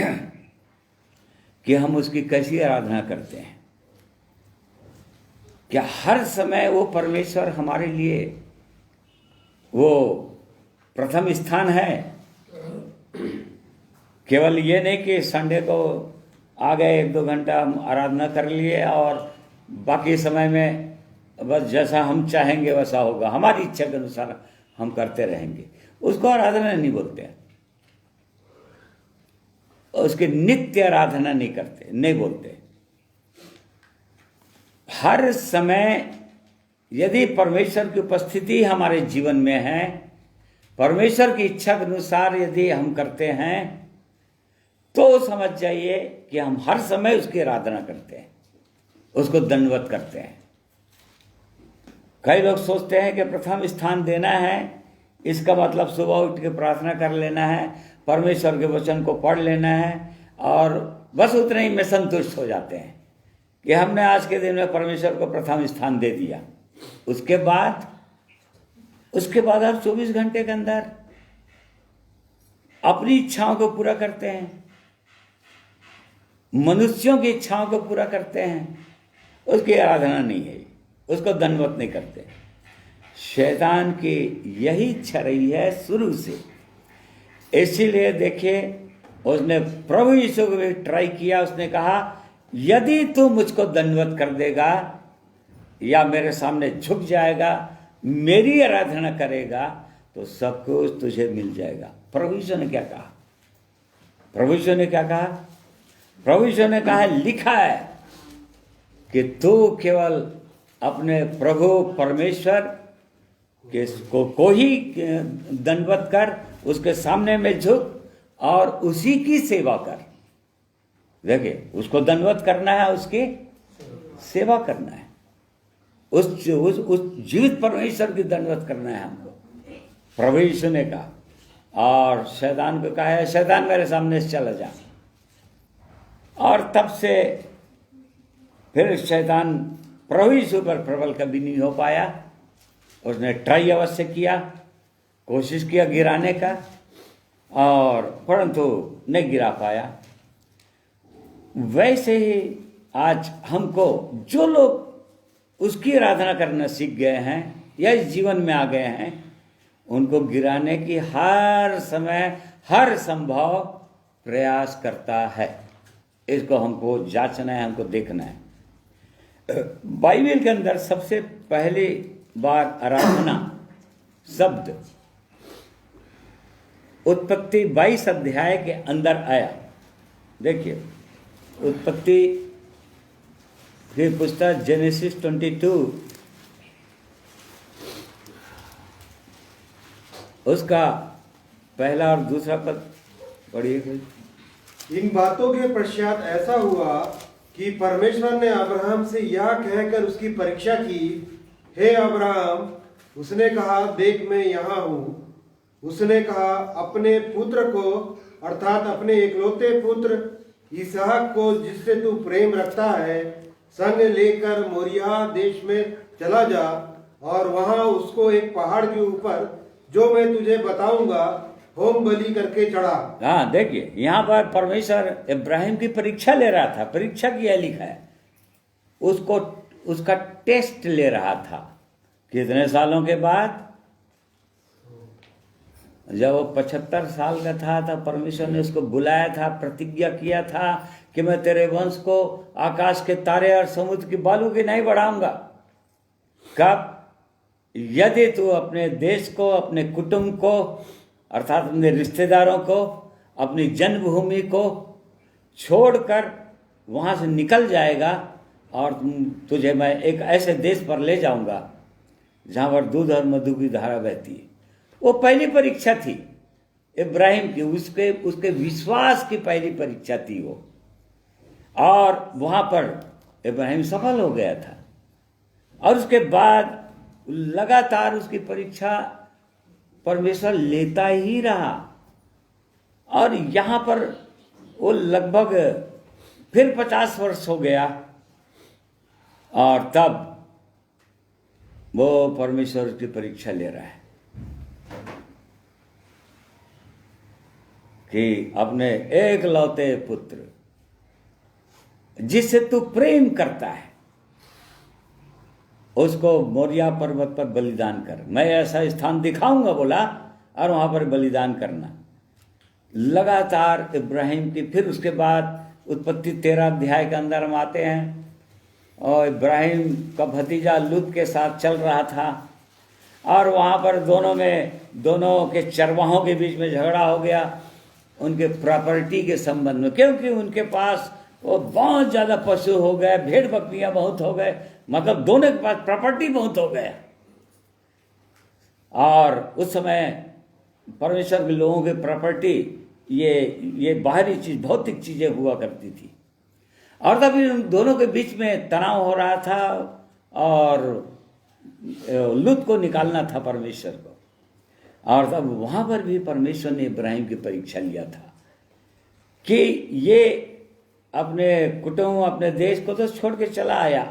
हम उसकी कैसी आराधना करते हैं। क्या हर समय वो परमेश्वर हमारे लिए वो प्रथम स्थान है? केवल ये नहीं कि संडे को आ गए 1-2 घंटा हम आराधना कर लिए और बाकी समय में बस जैसा हम चाहेंगे वैसा होगा, हमारी इच्छा के अनुसार हम करते रहेंगे, उसको आराधना नहीं बोलते हैं। उसकी नित्य आराधना नहीं करते, नहीं बोलते। हर समय यदि परमेश्वर की उपस्थिति हमारे जीवन में है, परमेश्वर की इच्छा के अनुसार यदि हम करते हैं, तो समझ जाइए कि हम हर समय उसकी आराधना करते हैं, उसको दंडवत करते हैं। कई लोग सोचते हैं कि प्रथम स्थान देना है, इसका मतलब सुबह उठ के प्रार्थना कर लेना है, परमेश्वर के वचन को पढ़ लेना है, और बस उतने ही में संतुष्ट हो जाते हैं कि हमने आज के दिन में परमेश्वर को प्रथम स्थान दे दिया। उसके बाद आप 24 घंटे के अंदर अपनी इच्छाओं को पूरा करते हैं, मनुष्यों की इच्छाओं को पूरा करते हैं, उसकी आराधना नहीं है, उसको दंडवत नहीं करते। शैतान की यही इच्छा रही है शुरू से। इसीलिए देखिए उसने प्रभु यीशु को भी ट्राई किया। उसने कहा यदि तू मुझको दंडवत कर देगा या मेरे सामने झुक जाएगा, मेरी आराधना करेगा, तो सब कुछ तुझे मिल जाएगा। प्रभु यीशु ने क्या कहा? प्रभु यीशु ने क्या कहा? प्रभु यीशु ने कहा लिखा है कि तू केवल अपने प्रभु परमेश्वर को ही दंडवत कर, उसके सामने में झुक और उसी की सेवा कर। देखिए उसको दंडवत करना है, उसकी सेवा करना है, उस जीवित परमेश्वर की दंडवत करना है हमको, प्रभु यीशु ने कहा। और शैतान को कहा है शैतान मेरे सामने से चला जा। और तब से फिर शैतान प्रभु यीशु पर प्रबल कभी नहीं हो पाया। उसने ट्राई अवश्य किया, कोशिश किया गिराने का, और परंतु नहीं गिरा पाया। वैसे ही आज हमको जो लोग उसकी आराधना करना सीख गए हैं या इस जीवन में आ गए हैं, उनको गिराने की हर समय हर संभव प्रयास करता है। इसको हमको जांचना है, हमको देखना है। बाइबल के अंदर सबसे पहली बार आराधना शब्द उत्पत्ति 22 अध्याय के अंदर आया। देखिए उत्पत्ति की पुस्तक जेनेसिस 22 उसका पहला और दूसरा पद पढ़िए कोई। इन बातों के पश्चात ऐसा हुआ कि परमेश्वर ने अब्राहम से यह कहकर उसकी परीक्षा की, हे अब्राहम। उसने कहा, देख मैं यहाँ हूँ। उसने कहा, अपने पुत्र को अर्थात अपने एकलौते पुत्र इसहाक को, जिससे तू प्रेम रखता है, संग लेकर मोरिया देश में चला जा और वहां उसको एक पहाड़ के ऊपर, जो मैं तुझे बताऊंगा, होम बलि करके चढ़ा। हाँ, देखिए यहाँ पर परमेश्वर इब्राहिम की परीक्षा ले रहा था। परीक्षा किया लिखा है, उसको उसका टेस्ट ले रहा था। कितने सालों के बाद? जब वो 75 साल का था तब परमेश्वर ने उसको बुलाया था, प्रतिज्ञा किया था कि मैं तेरे वंश को आकाश के तारे और समुद्र की बालू की नहीं बढ़ाऊंगा। कब? यदि तू अपने देश को, अपने कुटुंब को, अर्थात अपने रिश्तेदारों को, अपनी जन्मभूमि को छोड़कर वहां से निकल जाएगा और तुझे मैं एक ऐसे देश पर ले जाऊंगा जहां पर दूध और मधु की धारा बहती है। वो पहली परीक्षा थी इब्राहिम की, उसके विश्वास की पहली परीक्षा थी वो, और वहां पर इब्राहिम सफल हो गया था। और उसके बाद लगातार उसकी परीक्षा परमेश्वर लेता ही रहा, और यहाँ पर वो लगभग फिर 50 वर्ष हो गया, और तब वो परमेश्वर की परीक्षा ले रहा है कि अपने एकलौते पुत्र जिससे तू प्रेम करता है उसको मोरिया पर्वत पर बलिदान कर। मैं ऐसा स्थान दिखाऊंगा बोला, और वहां पर बलिदान करना। लगातार इब्राहिम की, फिर उसके बाद उत्पत्ति 13 अध्याय के अंदर हम आते हैं, और इब्राहिम का भतीजा लूत के साथ चल रहा था, और वहां पर दोनों के चरवाहों के बीच में झगड़ा हो गया, उनके प्रॉपर्टी के संबंध में, क्योंकि उनके पास वो बहुत ज्यादा पशु हो गए, भेड़ बकरियां बहुत हो गए, मतलब दोनों के पास प्रॉपर्टी बहुत हो गया। और उस समय परमेश्वर के लोगों की प्रॉपर्टी ये बाहरी चीज, भौतिक चीजें हुआ करती थी, और तभी उन दोनों के बीच में तनाव हो रहा था, और लूत को निकालना था परमेश्वर को। और तब वहां पर भी परमेश्वर ने इब्राहिम की परीक्षा लिया था कि ये अपने कुटुंब, अपने देश को तो छोड़ के चला आया,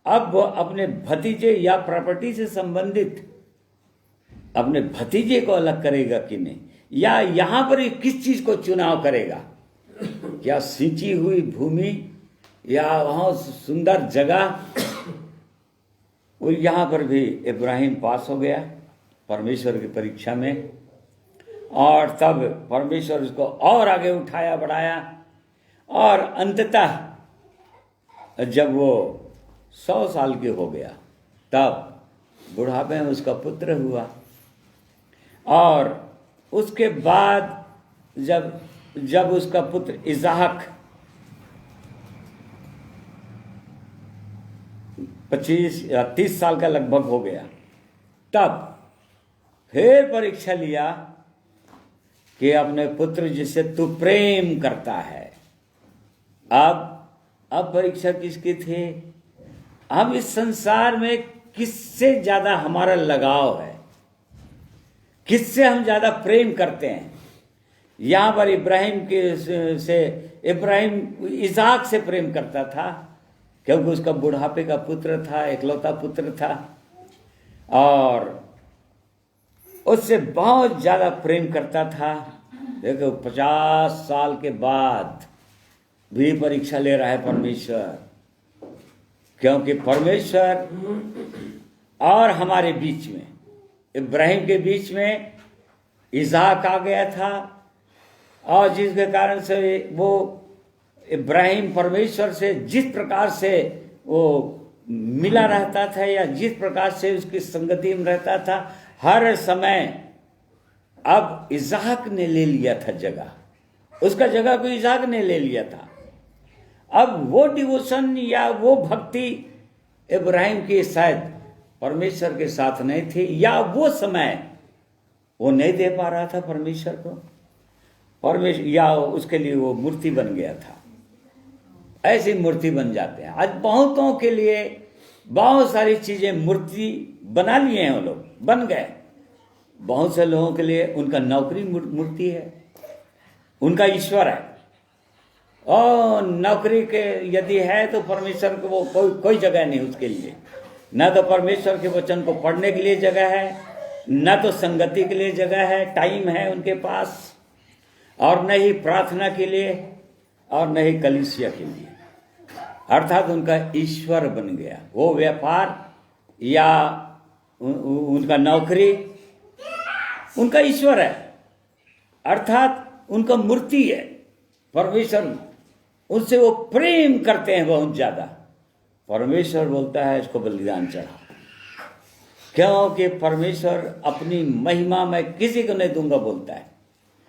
अब वो अपने भतीजे या प्रॉपर्टी से संबंधित अपने भतीजे को अलग करेगा कि नहीं, या यहां पर ही किस चीज को चुनाव करेगा, क्या सिंची हुई भूमि या वहां सुंदर जगह। वो यहां पर भी इब्राहिम पास हो गया परमेश्वर की परीक्षा में, और तब परमेश्वर उसको और आगे उठाया बढ़ाया, और अंततः जब वो 100 साल के हो गया तब बुढ़ापे में उसका पुत्र हुआ। और उसके बाद जब उसका पुत्र इसहाक 25 या 30 साल का लगभग हो गया, तब फिर परीक्षा लिया कि अपने पुत्र जिससे तू प्रेम करता है। अब परीक्षा किसकी थी? हम इस संसार में किससे ज्यादा हमारा लगाव है, किससे हम ज्यादा प्रेम करते हैं। यहां पर इब्राहिम इसहाक से प्रेम करता था, क्योंकि उसका बुढ़ापे का पुत्र था, एकलौता पुत्र था, और उससे बहुत ज्यादा प्रेम करता था। देखो 50 साल के बाद भी परीक्षा ले रहा है परमेश्वर, क्योंकि परमेश्वर और हमारे बीच में, इब्राहिम के बीच में इसहाक आ गया था, और जिसके कारण से वो इब्राहिम परमेश्वर से जिस प्रकार से वो मिला रहता था, या जिस प्रकार से उसकी संगति में रहता था हर समय, अब इसहाक ने ले लिया था जगह, उसका जगह को इसहाक ने ले लिया था। अब वो डिवोशन या वो भक्ति इब्राहिम की शायद परमेश्वर के साथ नहीं थी, या वो समय वो नहीं दे पा रहा था परमेश्वर को, परमेश्वर या उसके लिए वो मूर्ति बन गया था। ऐसी मूर्ति बन जाते हैं। आज बहुतों के लिए बहुत सारी चीजें मूर्ति बना लिए हैं, वो लोग बन गए। बहुत से लोगों के लिए उनका नौकरी मूर्ति है, उनका ईश्वर है। और नौकरी के यदि है तो परमेश्वर को वो कोई जगह नहीं उसके लिए। न तो परमेश्वर के वचन को पढ़ने के लिए जगह है, न तो संगति के लिए जगह है, टाइम है उनके पास, और न ही प्रार्थना के लिए और न ही कलीसिया के लिए। अर्थात उनका ईश्वर बन गया वो व्यापार या उनका नौकरी उनका ईश्वर है, अर्थात उनका मूर्ति है। परमेश्वर उससे वो प्रेम करते हैं बहुत ज्यादा। परमेश्वर बोलता है इसको बलिदान चढ़ा, क्योंकि परमेश्वर अपनी महिमा मैं किसी को नहीं दूंगा बोलता है।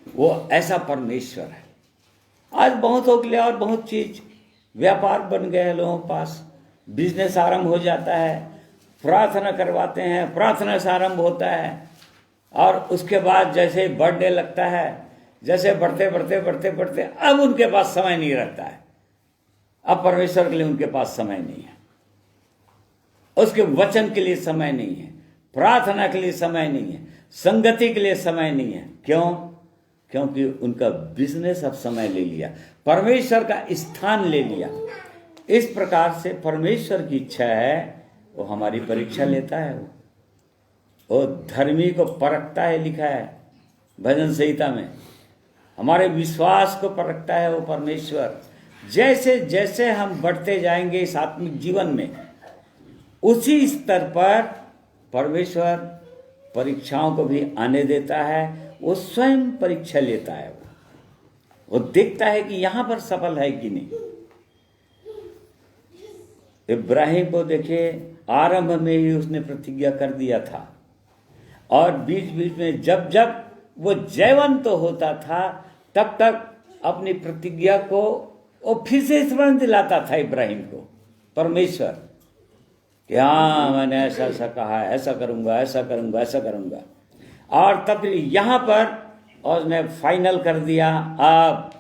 वो ऐसा परमेश्वर है। आज बहुत हो गया और बहुत चीज व्यापार बन गए लोगों के पास, बिजनेस आरंभ हो जाता है, प्रार्थना करवाते हैं, प्रार्थना से आरंभ होता है, और उसके बाद जैसे बर्थडे लगता है, जैसे बढ़ते बढ़ते बढ़ते बढ़ते अब उनके पास समय नहीं रहता है। अब परमेश्वर के लिए उनके पास समय नहीं है, उसके वचन के लिए समय नहीं है, प्रार्थना के लिए समय नहीं है, संगति के लिए समय नहीं है। क्यों? क्योंकि उनका बिजनेस अब समय ले लिया, परमेश्वर का स्थान ले लिया। इस प्रकार से परमेश्वर की इच्छा है, वो हमारी परीक्षा लेता है। वो धर्मी को परखता है, लिखा है भजन संहिता में। हमारे विश्वास को परखता है वो परमेश्वर। जैसे जैसे हम बढ़ते जाएंगे इस आत्मिक जीवन में, उसी स्तर पर परमेश्वर परीक्षाओं को भी आने देता है। वो स्वयं परीक्षा लेता है। वो देखता है कि यहां पर सफल है कि नहीं। इब्राहिम को देखिए, आरंभ में ही उसने प्रतिज्ञा कर दिया था, और बीच बीच में जब जब वो जयवंत तो होता था तब तक अपनी प्रतिज्ञा को वो फिर से स्मरण दिलाता था इब्राहिम को परमेश्वर कि हाँ मैंने ऐसा ऐसा कहा है, ऐसा करूंगा, ऐसा करूंगा, ऐसा करूंगा। और तब यहां पर उसने फाइनल कर दिया, अब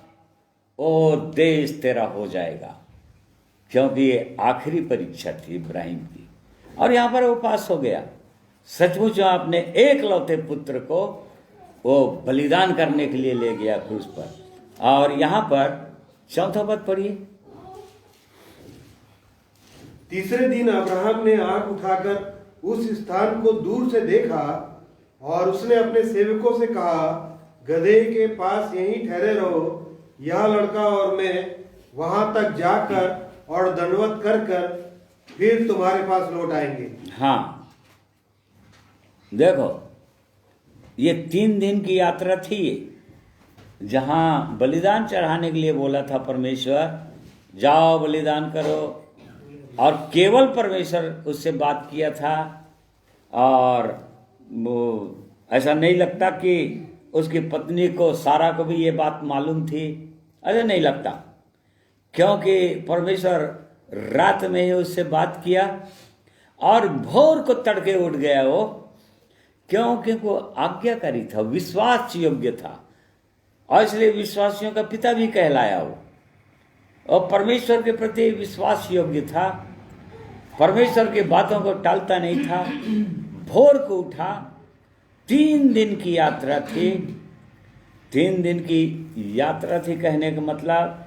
ओ देश तेरा हो जाएगा, क्योंकि ये आखिरी परीक्षा थी इब्राहिम की। और यहां पर वो पास हो गया। सचमुच आपने एक लौते पुत्र को वो बलिदान करने के लिए ले गया क्रूस पर। और यहां पर चौथा पद पढ़िए। तीसरे दिन अब्राहम ने आंख उठाकर उस स्थान को दूर से देखा, और उसने अपने सेवकों से कहा, गधे के पास यहीं ठहरे रहो, यह लड़का और मैं वहां तक जाकर और दंडवत कर कर फिर तुम्हारे पास लौट आएंगे। हाँ, देखो ये 3 दिन की यात्रा थी, जहां बलिदान चढ़ाने के लिए बोला था परमेश्वर, जाओ बलिदान करो। और केवल परमेश्वर उससे बात किया था। और वो ऐसा नहीं लगता कि उसकी पत्नी को सारा को भी ये बात मालूम थी, ऐसा नहीं लगता, क्योंकि परमेश्वर रात में ही उससे बात किया और भोर को तड़के उठ गया वो, क्योंकि वो आज्ञाकारी था, विश्वास योग्य था, और इसलिए विश्वासियों का पिता भी कहलाया वो। और परमेश्वर के प्रति विश्वास योग्य था, परमेश्वर की बातों को टालता नहीं था। भोर को उठा। 3 दिन की यात्रा थी। 3 दिन की यात्रा थी कहने का मतलब,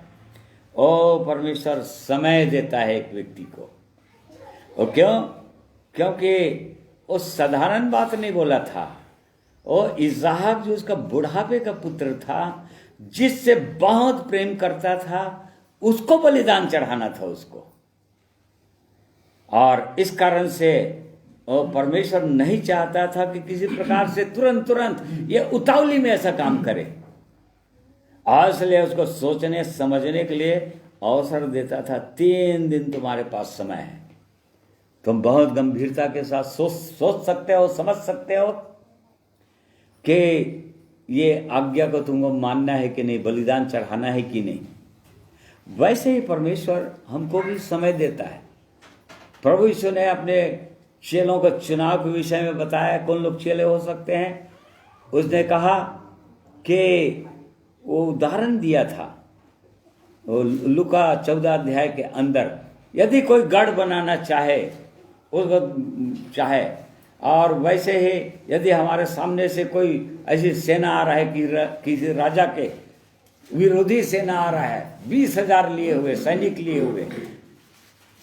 ओ परमेश्वर समय देता है एक व्यक्ति को। और क्यों? क्योंकि वो साधारण बात नहीं बोला था। वो इसहाक जो उसका बुढ़ापे का पुत्र था, जिससे बहुत प्रेम करता था, उसको बलिदान चढ़ाना था उसको। और इस कारण से परमेश्वर नहीं चाहता था कि किसी प्रकार से तुरंत ये उतावली में ऐसा काम करे, और इसलिए उसको सोचने समझने के लिए अवसर देता था। 3 दिन तुम्हारे पास समय है, तुम बहुत गंभीरता के साथ सोच सकते हो, समझ सकते हो कि ये आज्ञा को तुमको मानना है कि नहीं, बलिदान चढ़ाना है कि नहीं। वैसे ही परमेश्वर हमको भी समय देता है। प्रभु यीशु ने अपने चेलों को चुनाव के विषय में बताया, कौन लोग चेले हो सकते हैं। उसने कहा कि वो उदाहरण दिया था वो लूका 14 अध्याय के अंदर, यदि कोई गढ़ बनाना चाहे उसको चाहे, और वैसे ही यदि हमारे सामने से कोई ऐसी सेना आ रहा है कि किसी राजा के विरोधी सेना आ रहा है, 20,000 लिए हुए सैनिक लिए हुए,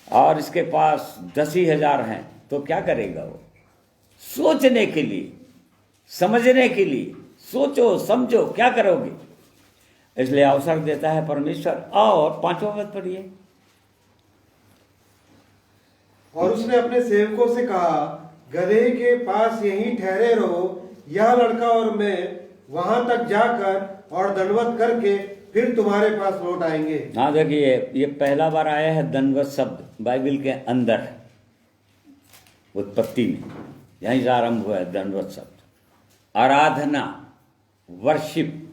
और इसके पास 10,000 हैं, तो क्या करेगा वो? सोचने के लिए, समझने के लिए, सोचो समझो क्या करोगे, इसलिए अवसर देता है परमेश्वर। और 5वां पद पढ़िए। और उसने अपने सेवकों से कहा, गदहे के पास यहीं ठहरे रहो, यह लड़का और मैं वहां तक जाकर और दंडवत करके फिर तुम्हारे पास लौट आएंगे। हाँ देखिए, ये पहला बार आया है दंडवत शब्द बाइबल के अंदर, उत्पत्ति में यहीं से आरंभ हुआ है दंडवत शब्द। आराधना, वर्शिप।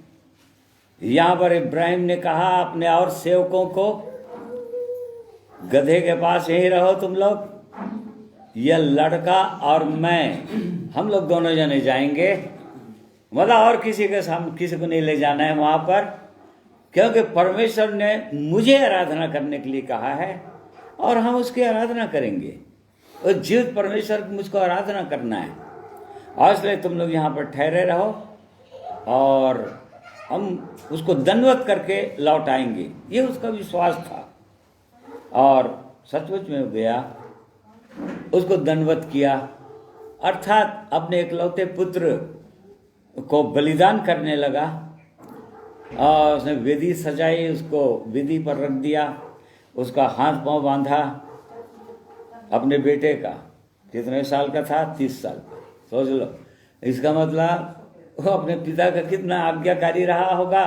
यहां पर इब्राहिम ने कहा अपने और सेवकों को, गधे के पास यहीं रहो तुम लोग, यह लड़का और मैं, हम लोग दोनों जने जाएंगे, मतलब और किसी को नहीं ले जाना है वहां पर, क्योंकि परमेश्वर ने मुझे आराधना करने के लिए कहा है और हम उसकी आराधना करेंगे। और जीवित परमेश्वर की मुझको आराधना करना है, और इसलिए तुम लोग यहाँ पर ठहरे रहो और हम उसको दंडवत करके लौट आएंगे। ये उसका विश्वास था, और सचमुच में गया, उसको दंडवत किया, अर्थात अपने इकलौते पुत्र को बलिदान करने लगा, और उसने वेदी सजाई, उसको वेदी पर रख दिया, उसका हाथ पांव बांधा अपने बेटे का। कितने साल का था? 30 साल का। सोच लो, इसका मतलब वो अपने पिता का कितना आज्ञाकारी रहा होगा,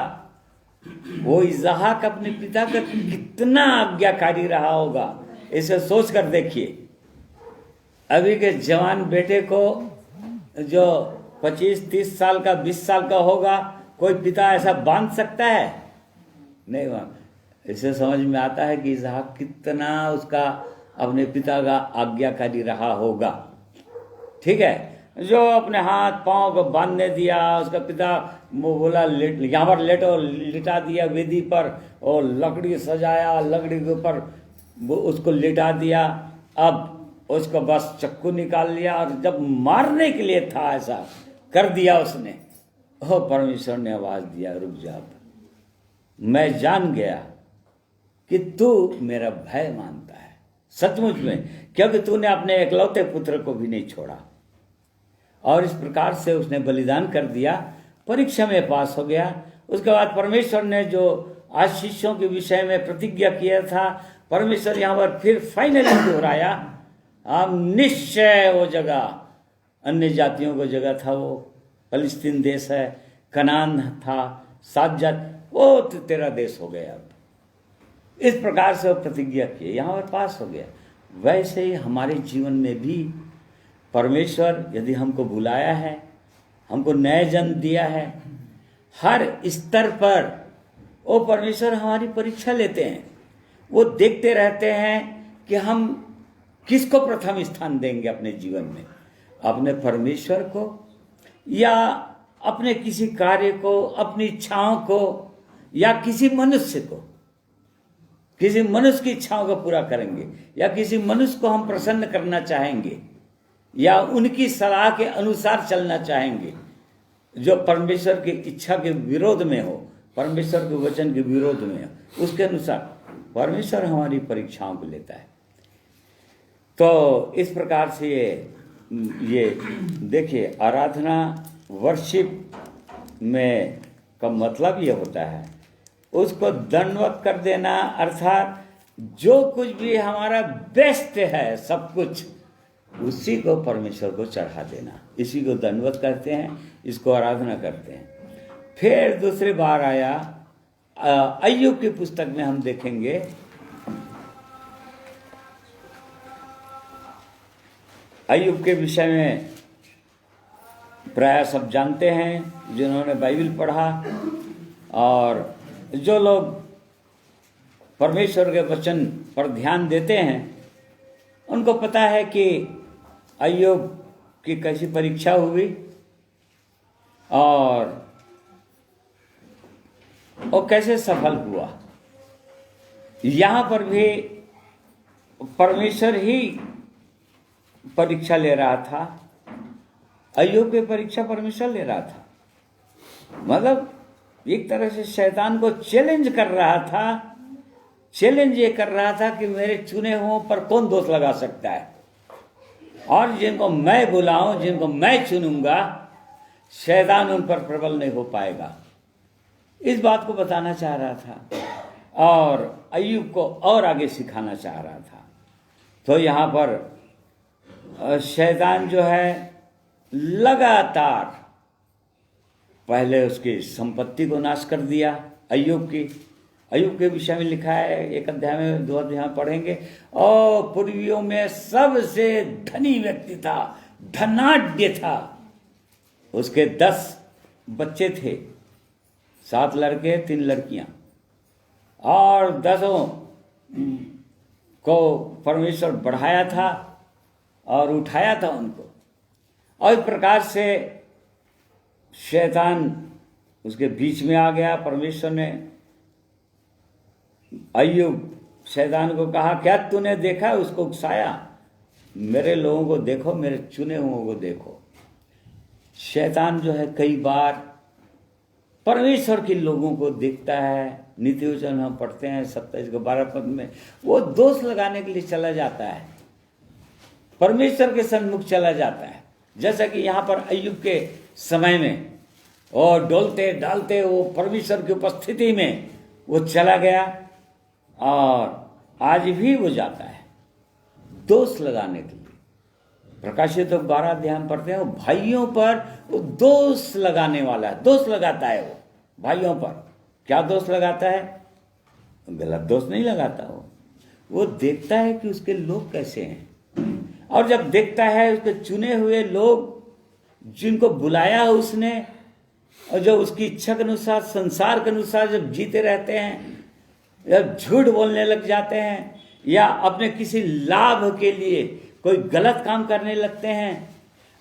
वो इसहाक अपने पिता का कितना आज्ञाकारी रहा होगा, इसे सोच कर देखिए। अभी के जवान बेटे को जो 25-30 साल का, 20 साल का होगा, कोई पिता ऐसा बांध सकता है? नहीं बांध। इससे समझ में आता है कि इसहाक कितना उसका अपने पिता का आज्ञाकारी रहा होगा। ठीक है, जो अपने हाथ पांव को बांधने दिया, उसका पिता बोला यहाँ पर लेटो, लिटा दिया वेदी पर, और लकड़ी सजाया, लकड़ी के ऊपर उसको लिटा दिया। अब उसको बस चक्कू निकाल लिया, और जब मारने के लिए था ऐसा कर दिया उसने, ओ परमेश्वर ने आवाज दिया, रुक जा, मैं जान गया कि तू मेरा भय मानता है सचमुच में, क्योंकि तूने अपने इकलौते पुत्र को भी नहीं छोड़ा। और इस प्रकार से उसने बलिदान कर दिया, परीक्षा में पास हो गया। उसके बाद परमेश्वर ने जो आशीषों के विषय में प्रतिज्ञा किया था, परमेश्वर यहाँ पर फिर फाइनली दोहराया। हम निश्चय वो जगह अन्य जातियों को जगह था, वो फलस्तीन देश है, कनान था, 7 जाति, वो तेरा देश हो गया। अब इस प्रकार से वो प्रतिज्ञा किए, यहाँ पर पास हो गया। वैसे ही हमारे जीवन में भी परमेश्वर यदि हमको बुलाया है, हमको नए जन्म दिया है, हर स्तर पर वो परमेश्वर हमारी परीक्षा लेते हैं। वो देखते रहते हैं कि हम किसको प्रथम स्थान देंगे अपने जीवन में, अपने परमेश्वर को या अपने किसी कार्य को, अपनी इच्छाओं को, या किसी मनुष्य को, किसी मनुष्य की इच्छाओं को पूरा करेंगे, या किसी मनुष्य को हम प्रसन्न करना चाहेंगे, या उनकी सलाह के अनुसार चलना चाहेंगे जो परमेश्वर की इच्छा के विरोध में हो, परमेश्वर के वचन के विरोध में हो। उसके अनुसार परमेश्वर हमारी परीक्षाओं को लेता है। तो इस प्रकार से ये देखिए, आराधना वर्शिप में का मतलब ये होता है उसको दंडवत कर देना, अर्थात जो कुछ भी हमारा बेस्ट है, सब कुछ उसी को परमेश्वर को चढ़ा देना, इसी को दंडवत करते हैं, इसको आराधना करते हैं। फिर दूसरी बार आया अय्यूब की पुस्तक में, हम देखेंगे अय्यूब के विषय में प्राय सब जानते हैं जिन्होंने बाइबल पढ़ा, और जो लोग परमेश्वर के वचन पर ध्यान देते हैं उनको पता है कि अय्यूब की कैसी परीक्षा हुई। और वो कैसे सफल हुआ। यहाँ पर भी परमेश्वर ही परीक्षा ले रहा था, अय्यूब की परीक्षा परमेश्वर ले रहा था। मतलब एक तरह से शैतान को चैलेंज कर रहा था। चैलेंज ये कर रहा था कि मेरे चुने हुओं पर कौन दोष लगा सकता है, और जिनको मैं बुलाऊं, जिनको मैं चुनूंगा, शैतान उन पर प्रबल नहीं हो पाएगा। इस बात को बताना चाह रहा था और अय्यूब को और आगे सिखाना चाह रहा था। तो यहाँ पर शैतान जो है लगातार पहले उसकी संपत्ति को नाश कर दिया। अय्यूब के विषय में लिखा है, 1 अध्याय में 2 अध्याय में पढ़ेंगे। और पूर्वियों में सबसे धनी व्यक्ति था, धनाढ्य था। उसके 10 बच्चे थे, 7 लड़के 3 लड़कियां, और 10 को परमेश्वर बढ़ाया था और उठाया था उनको। और इस प्रकार से शैतान उसके बीच में आ गया। परमेश्वर ने अय्यूब शैतान को कहा, क्या तूने देखा? उसको उकसाया, मेरे लोगों को देखो, मेरे चुने हुओं को देखो। शैतान जो है कई बार परमेश्वर के लोगों को देखता है। नीति वचन हम पढ़ते हैं 27 के 12 पद में, वो दोष लगाने के लिए चला जाता है, परमेश्वर के सन्मुख चला जाता है। जैसा कि यहाँ पर अय्यूब के समय में और डोलते डालते वो परमेश्वर की उपस्थिति में वो चला गया, और आज भी वो जाता है दोष लगाने के लिए। प्रकाशित 12 अध्याय में पढ़ते हैं, वो भाइयों पर वो दोष लगाने वाला है, दोष लगाता है वो भाइयों पर। क्या दोष लगाता है? गलत दोष नहीं लगाता वो देखता है कि उसके लोग कैसे हैं, और जब देखता है उसके चुने हुए लोग जिनको बुलाया उसने, और जो उसकी इच्छा के अनुसार, संसार के अनुसार जब जीते रहते हैं, या झूठ बोलने लग जाते हैं, या अपने किसी लाभ के लिए कोई गलत काम करने लगते हैं,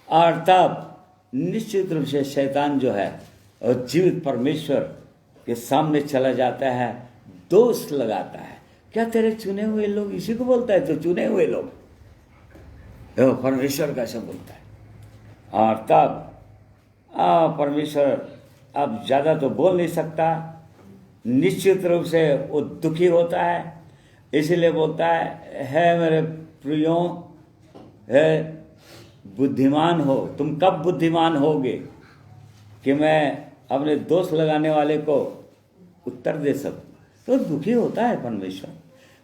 और तब निश्चित रूप से शैतान जो है और जीवित परमेश्वर के सामने चला जाता है, दोष लगाता है। क्या तेरे चुने हुए लोग? इसी को बोलता है, तो चुने हुए लोग परमेश्वर कैसे बोलता है। और तब परमेश्वर अब ज़्यादा तो बोल नहीं सकता, निश्चित रूप से वो दुखी होता है, इसीलिए बोलता है मेरे प्रियों, है बुद्धिमान हो, तुम कब बुद्धिमान होगे कि मैं अपने दोष लगाने वाले को उत्तर दे सकूं। तो दुखी होता है परमेश्वर,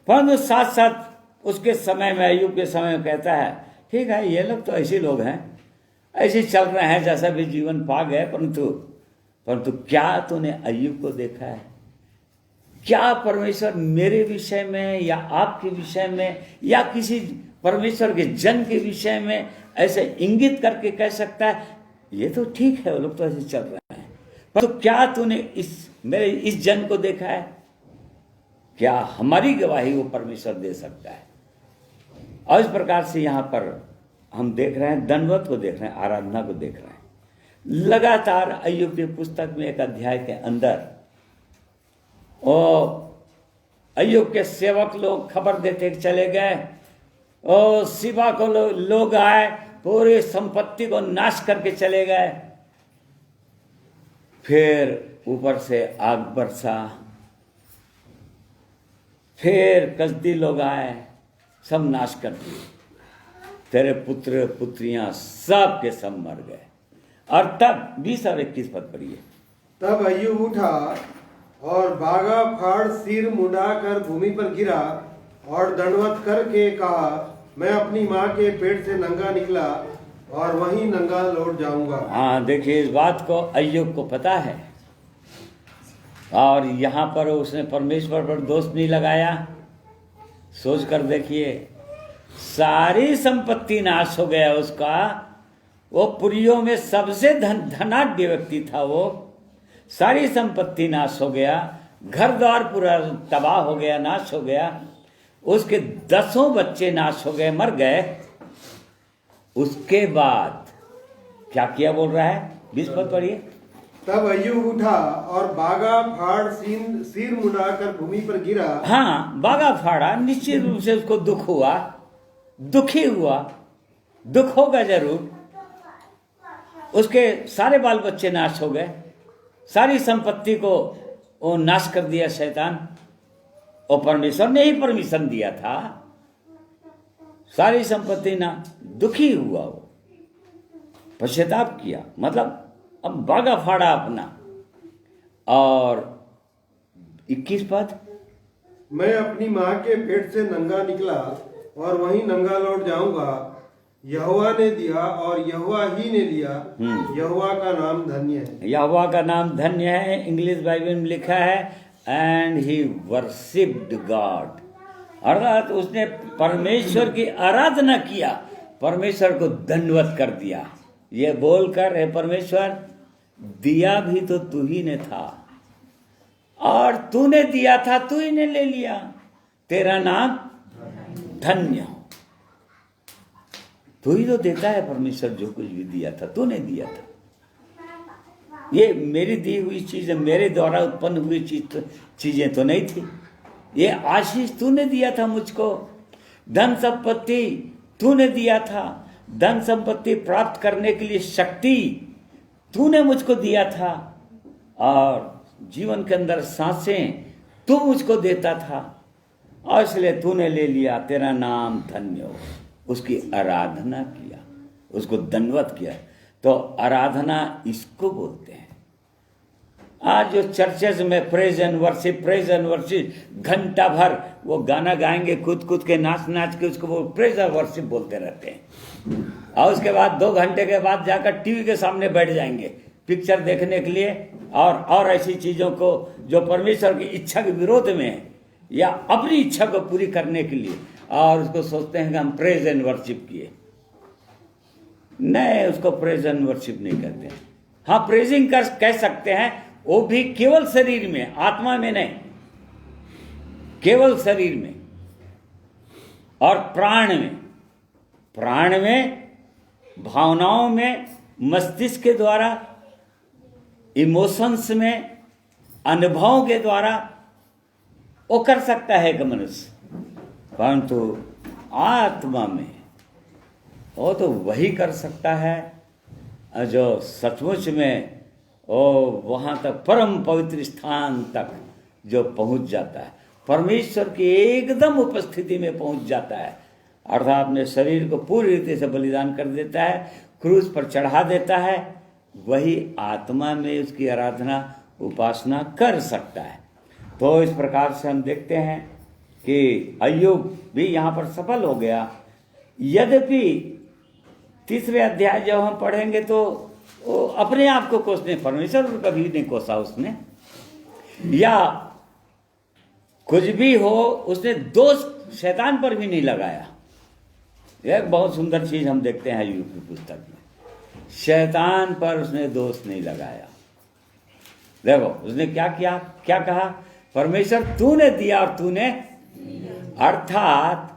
परंतु साथ साथ उसके समय में, अय्यूब के समय में कहता है, ठीक है, ये लोग तो ऐसे लोग हैं, ऐसे चल रहे हैं, जैसा भी जीवन पा गए, परंतु क्या तूने अय्यूब को देखा है? क्या परमेश्वर मेरे विषय में या आपके विषय में या किसी परमेश्वर के जन के विषय में ऐसे इंगित करके कह सकता है, ये तो ठीक है, वो लोग तो ऐसे चल रहे हैं, पर तो क्या तूने मेरे इस जन को देखा है? क्या हमारी गवाही वो परमेश्वर दे सकता है? और इस प्रकार से यहाँ पर हम देख रहे हैं, दंडवत को देख रहे हैं, आराधना को देख रहे हैं। लगातार अय्यूब की पुस्तक में 1 अध्याय के अंदर अय्यूब के सेवक लोग खबर देते चले गए, और सिबा को लोग आए, पूरी संपत्ति को नाश करके चले गए। फिर ऊपर से आग बरसा, फिर कसदी लोग आए, सब नाश कर दिए। तेरे पुत्र पुत्रियां सब के सब मर गए। और तब 20 और 21 पद पढ़िए। तब अय्यूब उठा और भागा, फाड़ सिर मुंडाकर भूमि पर गिरा और दंडवत करके कहा, मैं अपनी माँ के पेट से नंगा निकला और वहीं नंगा लौट जाऊंगा। हाँ, देखिए, इस बात को अय्यूब को पता है, और यहाँ पर उसने परमेश्वर पर दोष नहीं लगाया। सोच कर देखिए, सारी संपत्ति नाश हो गया उसका। वो पुरियों में सबसे धनाढ्य व्यक्ति था, वो सारी संपत्ति नाश हो गया, घर द्वार पूरा तबाह हो गया, नाश हो गया। उसके 10 बच्चे नाश हो गए, मर गए। उसके बाद क्या किया बोल रहा है? 20 पद पढ़िए। तब अय्यूब उठा और बागा फाड़ सिर मुड़ाकर भूमि पर गिरा। हाँ, बागा फाड़ा, निश्चित रूप से उसको दुख हुआ, दुखी हुआ, दुख होगा जरूर। उसके सारे बाल बच्चे नाश हो गए, सारी संपत्ति को वो नाश कर दिया शैतान, और परमेश्वर ने ही परमिशन दिया था, सारी संपत्ति ना, दुखी हुआ वो, पश्चाताप किया, मतलब अब बागा फाड़ा अपना। और 21 पद, मैं अपनी माँ के पेट से नंगा निकला और वहीं नंगा लौट जाऊंगा। यहोवा ने दिया और यहोवा ही ने लिया, यहोवा का नाम धन्य है। यहोवा का नाम धन्य है। इंग्लिश बाइबल में लिखा है एंड ही वर्शिप्ड गॉड, अर्थात उसने परमेश्वर की आराधना किया, परमेश्वर को दंडवत कर दिया, ये बोलकर, हे परमेश्वर, दिया भी तो तू ही ने था, और तूने दिया था, तू ही ने ले लिया, तेरा नाम धन्य हो। तू ही तो देता है परमेश्वर, जो कुछ भी दिया था तूने दिया था। ये मेरी दी हुई चीजें, मेरे द्वारा उत्पन्न हुई चीजें तो नहीं थी, ये आशीष तूने दिया था मुझको, धन संपत्ति तूने दिया था, धन संपत्ति प्राप्त करने के लिए शक्ति तूने मुझको दिया था, और जीवन के अंदर सांसें तू मुझको देता था, और इसलिए तूने ले लिया, तेरा नाम धन्य हो। उसकी आराधना किया, उसको दंडवत किया। तो आराधना इसको बोलते हैं। आज जो चर्चेज में प्रेज एंड वर्शिप घंटा भर वो गाना गाएंगे, कूद कूद के, नाच नाच के, उसको वो प्रेज और वर्शिप बोलते रहते हैं, और उसके बाद 2 घंटे के बाद जाकर टीवी के सामने बैठ जाएंगे पिक्चर देखने के लिए, और ऐसी चीजों को जो परमेश्वर की इच्छा के विरोध में है, या अपनी इच्छा को पूरी करने के लिए, और उसको सोचते हैं कि हम प्रेज एंड वर्शिप किए। नहीं, उसको प्रेज एंड वर्शिप नहीं कहते। हाँ, प्रेजिंग कर कह सकते हैं, वो भी केवल शरीर में, आत्मा में नहीं, केवल शरीर में और प्राण में, भावनाओं में, मस्तिष्क के द्वारा, इमोशंस में, अनुभवों के द्वारा वो कर सकता है कि मनुष्य, परंतु आत्मा में वो तो वही कर सकता है जो सचमुच में वो वहाँ तक, परम पवित्र स्थान तक जो पहुँच जाता है, परमेश्वर की एकदम उपस्थिति में पहुँच जाता है, अर्थात अपने शरीर को पूरी रीति से बलिदान कर देता है, क्रूस पर चढ़ा देता है, वही आत्मा में उसकी आराधना, उपासना कर सकता है। तो इस प्रकार से हम देखते हैं कि अय्यूब भी यहाँ पर सफल हो गया। यद्यपि 3 अध्याय जब हम पढ़ेंगे तो वो अपने आप को कोसने, परमेश्वर को कभी नहीं कोसा उसने, या कुछ भी हो, उसने दोष शैतान पर भी नहीं लगाया। एक बहुत सुंदर चीज हम देखते हैं अय्यूब की पुस्तक में, शैतान पर उसने दोष नहीं लगाया। देखो उसने क्या किया, क्या कहा, परमेश्वर तूने दिया और तूने, अर्थात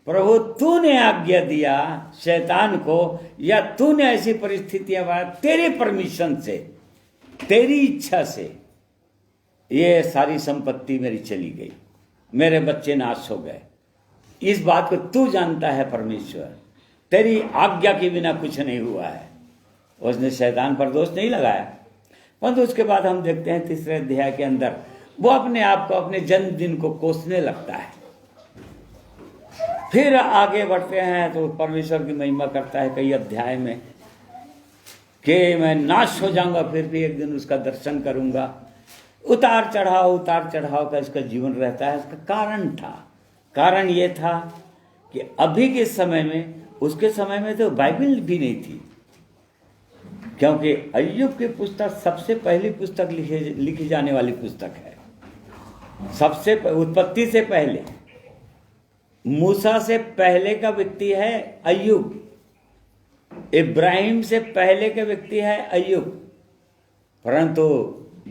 प्रभु तूने आज्ञा दिया शैतान को, या तूने ऐसी परिस्थितियां बना, तेरे परमिशन से, तेरी इच्छा से ये सारी संपत्ति मेरी चली गई, मेरे बच्चे नाश हो गए। इस बात को तू जानता है परमेश्वर, तेरी आज्ञा के बिना कुछ नहीं हुआ है। उसने शैतान पर दोष नहीं लगाया। परंतु उसके बाद हम देखते हैं 3 अध्याय के अंदर वो अपने आप को, अपने जन्मदिन को कोसने लगता है। फिर आगे बढ़ते हैं तो परमेश्वर की महिमा करता है कई अध्याय में कि मैं नाश हो जाऊंगा, फिर भी एक दिन उसका दर्शन करूंगा। उतार चढ़ाव का इसका जीवन रहता है। इसका कारण ये था कि अभी के समय में, उसके समय में तो बाइबल भी नहीं थी, क्योंकि अय्यूब की पुस्तक सबसे पहली पुस्तक लिखी जाने वाली पुस्तक है। सबसे उत्पत्ति से पहले, मूसा से पहले का व्यक्ति है अय्यूब, इब्राहिम से पहले का व्यक्ति है अय्यूब। परंतु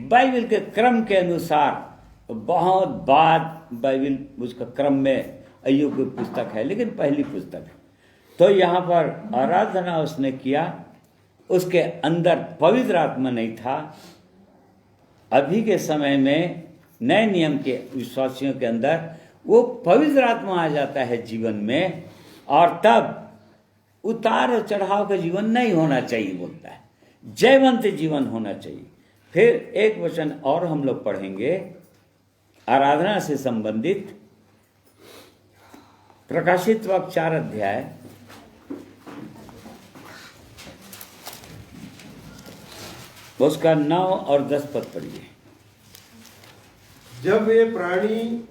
बाइबल के क्रम के अनुसार बहुत बाद बाइबल उसका क्रम में अय्यूब की पुस्तक है, लेकिन पहली पुस्तक है। तो यहाँ पर आराधना उसने किया उसके अंदर पवित्र आत्मा नहीं था। अभी के समय में नए नियम के विश्वासियों के अंदर वो पवित्र आत्मा आ जाता है जीवन में, और तब उतार और चढ़ाव का जीवन नहीं होना चाहिए, बोलता है जयवंत जीवन होना चाहिए। फिर एक वचन और हम लोग पढ़ेंगे आराधना से संबंधित, प्रकाशित वाक्य 4 अध्याय उसका 9 और 10 पद पढ़िए। जब वे प्राणी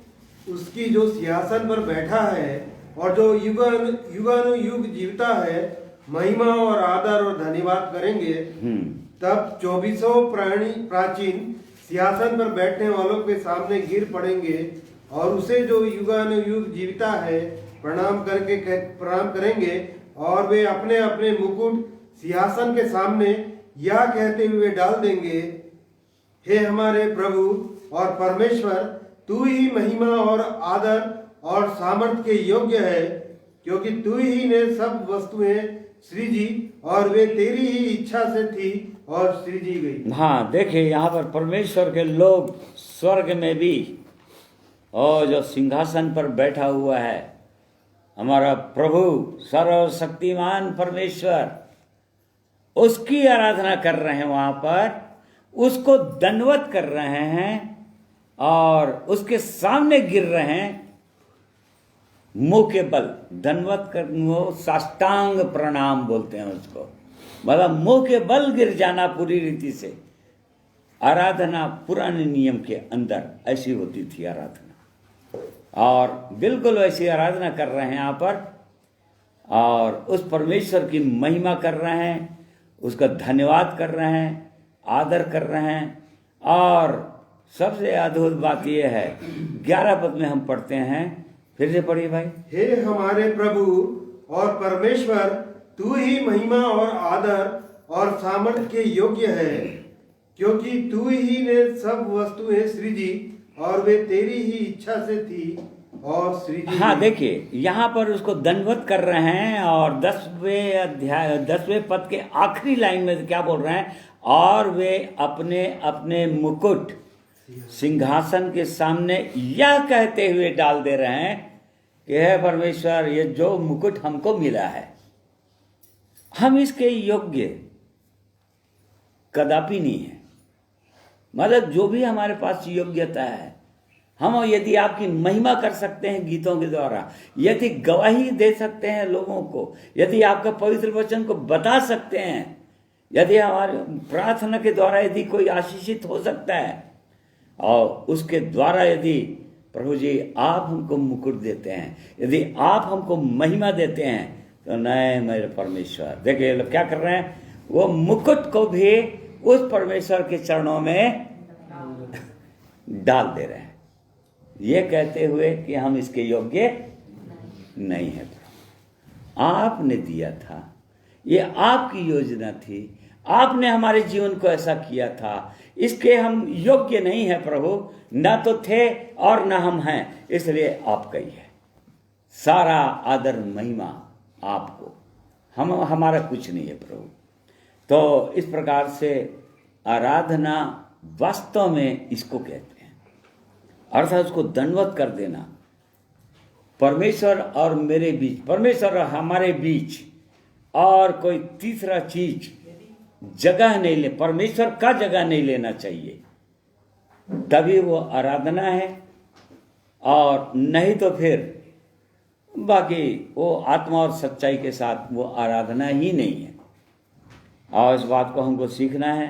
उसकी जो सिंहासन पर बैठा है और जो युगानुयुग जीवता है महिमा और आदर और धन्यवाद करेंगे, तब 24 प्राणी प्राचीन सिंहासन पर बैठने वालों के सामने गिर पड़ेंगे और उसे जो युगानुयुग जीविता है प्रणाम करेंगे, और वे अपने अपने मुकुट सिंहासन के सामने यह कहते हुए डाल देंगे, हे हमारे प्रभु और परमेश्वर, तू ही महिमा और आदर और सामर्थ के योग्य है, क्योंकि तू ही ने सब वस्तुएं सृजी और वे तेरी ही इच्छा से थी और सृजी गई। हाँ, देखिए यहाँ पर परमेश्वर के लोग स्वर्ग में भी, और जो सिंहासन पर बैठा हुआ है हमारा प्रभु सर्वशक्तिमान परमेश्वर, उसकी आराधना कर रहे हैं, वहां पर उसको दंडवत कर रहे हैं और उसके सामने गिर रहे हैं मुंह के बल। दंडवत करने साष्टांग प्रणाम बोलते हैं उसको, मतलब मुंह के बल गिर जाना पूरी रीति से। आराधना पुराने नियम के अंदर ऐसी होती थी आराधना, और बिल्कुल वैसी आराधना कर रहे हैं यहाँ पर, और उस परमेश्वर की महिमा कर रहे हैं, उसका धन्यवाद कर रहे हैं, आदर कर रहे हैं। और सबसे अद्भुत बात यह है 11 पद में हम पढ़ते हैं, फिर से पढ़िए भाई। हे हमारे प्रभु और परमेश्वर, तू ही महिमा और आदर और सामर्थ के योग्य है, क्योंकि तू ही ने सब वस्तुएं सृजी और वे तेरी ही इच्छा से थी और सृजी। हाँ, देखिए यहाँ पर उसको दंडवत कर रहे हैं, और 10वें पद के आखिरी लाइन में क्या बोल रहे हैं, और वे अपने अपने मुकुट सिंहासन के सामने यह कहते हुए डाल दे रहे हैं कि हे परमेश्वर, ये जो मुकुट हमको मिला है हम इसके योग्य कदापि नहीं है। मतलब जो भी हमारे पास योग्यता है, हम यदि आपकी महिमा कर सकते हैं गीतों के द्वारा, यदि गवाही दे सकते हैं लोगों को, यदि आपका पवित्र वचन को बता सकते हैं, यदि हमारे प्रार्थना के द्वारा यदि कोई आशीषित हो सकता है, और उसके द्वारा यदि प्रभु जी आप हमको मुकुट देते हैं, यदि आप हमको महिमा देते हैं, तो नए मेरे परमेश्वर, देखिए लोग क्या कर रहे हैं, वो मुकुट को भी उस परमेश्वर के चरणों में डाल दे रहे हैं, ये कहते हुए कि हम इसके योग्य नहीं है। आपने दिया था, ये आपकी योजना थी, आपने हमारे जीवन को ऐसा किया था, इसके हम योग्य नहीं है प्रभु, ना तो थे और ना हम हैं, इसलिए आपका ही है। सारा आदर महिमा आपको, हम हमारा कुछ नहीं है प्रभु। तो इस प्रकार से आराधना वास्तव में इसको कहते हैं, अर्थात उसको दंडवत कर देना। परमेश्वर और मेरे बीच, परमेश्वर और हमारे बीच और कोई तीसरा चीज जगह नहीं ले, परमेश्वर का जगह नहीं लेना चाहिए, तभी वो आराधना है। और नहीं तो फिर बाकी वो आत्मा और सच्चाई के साथ वो आराधना ही नहीं है। और इस बात को हमको सीखना है।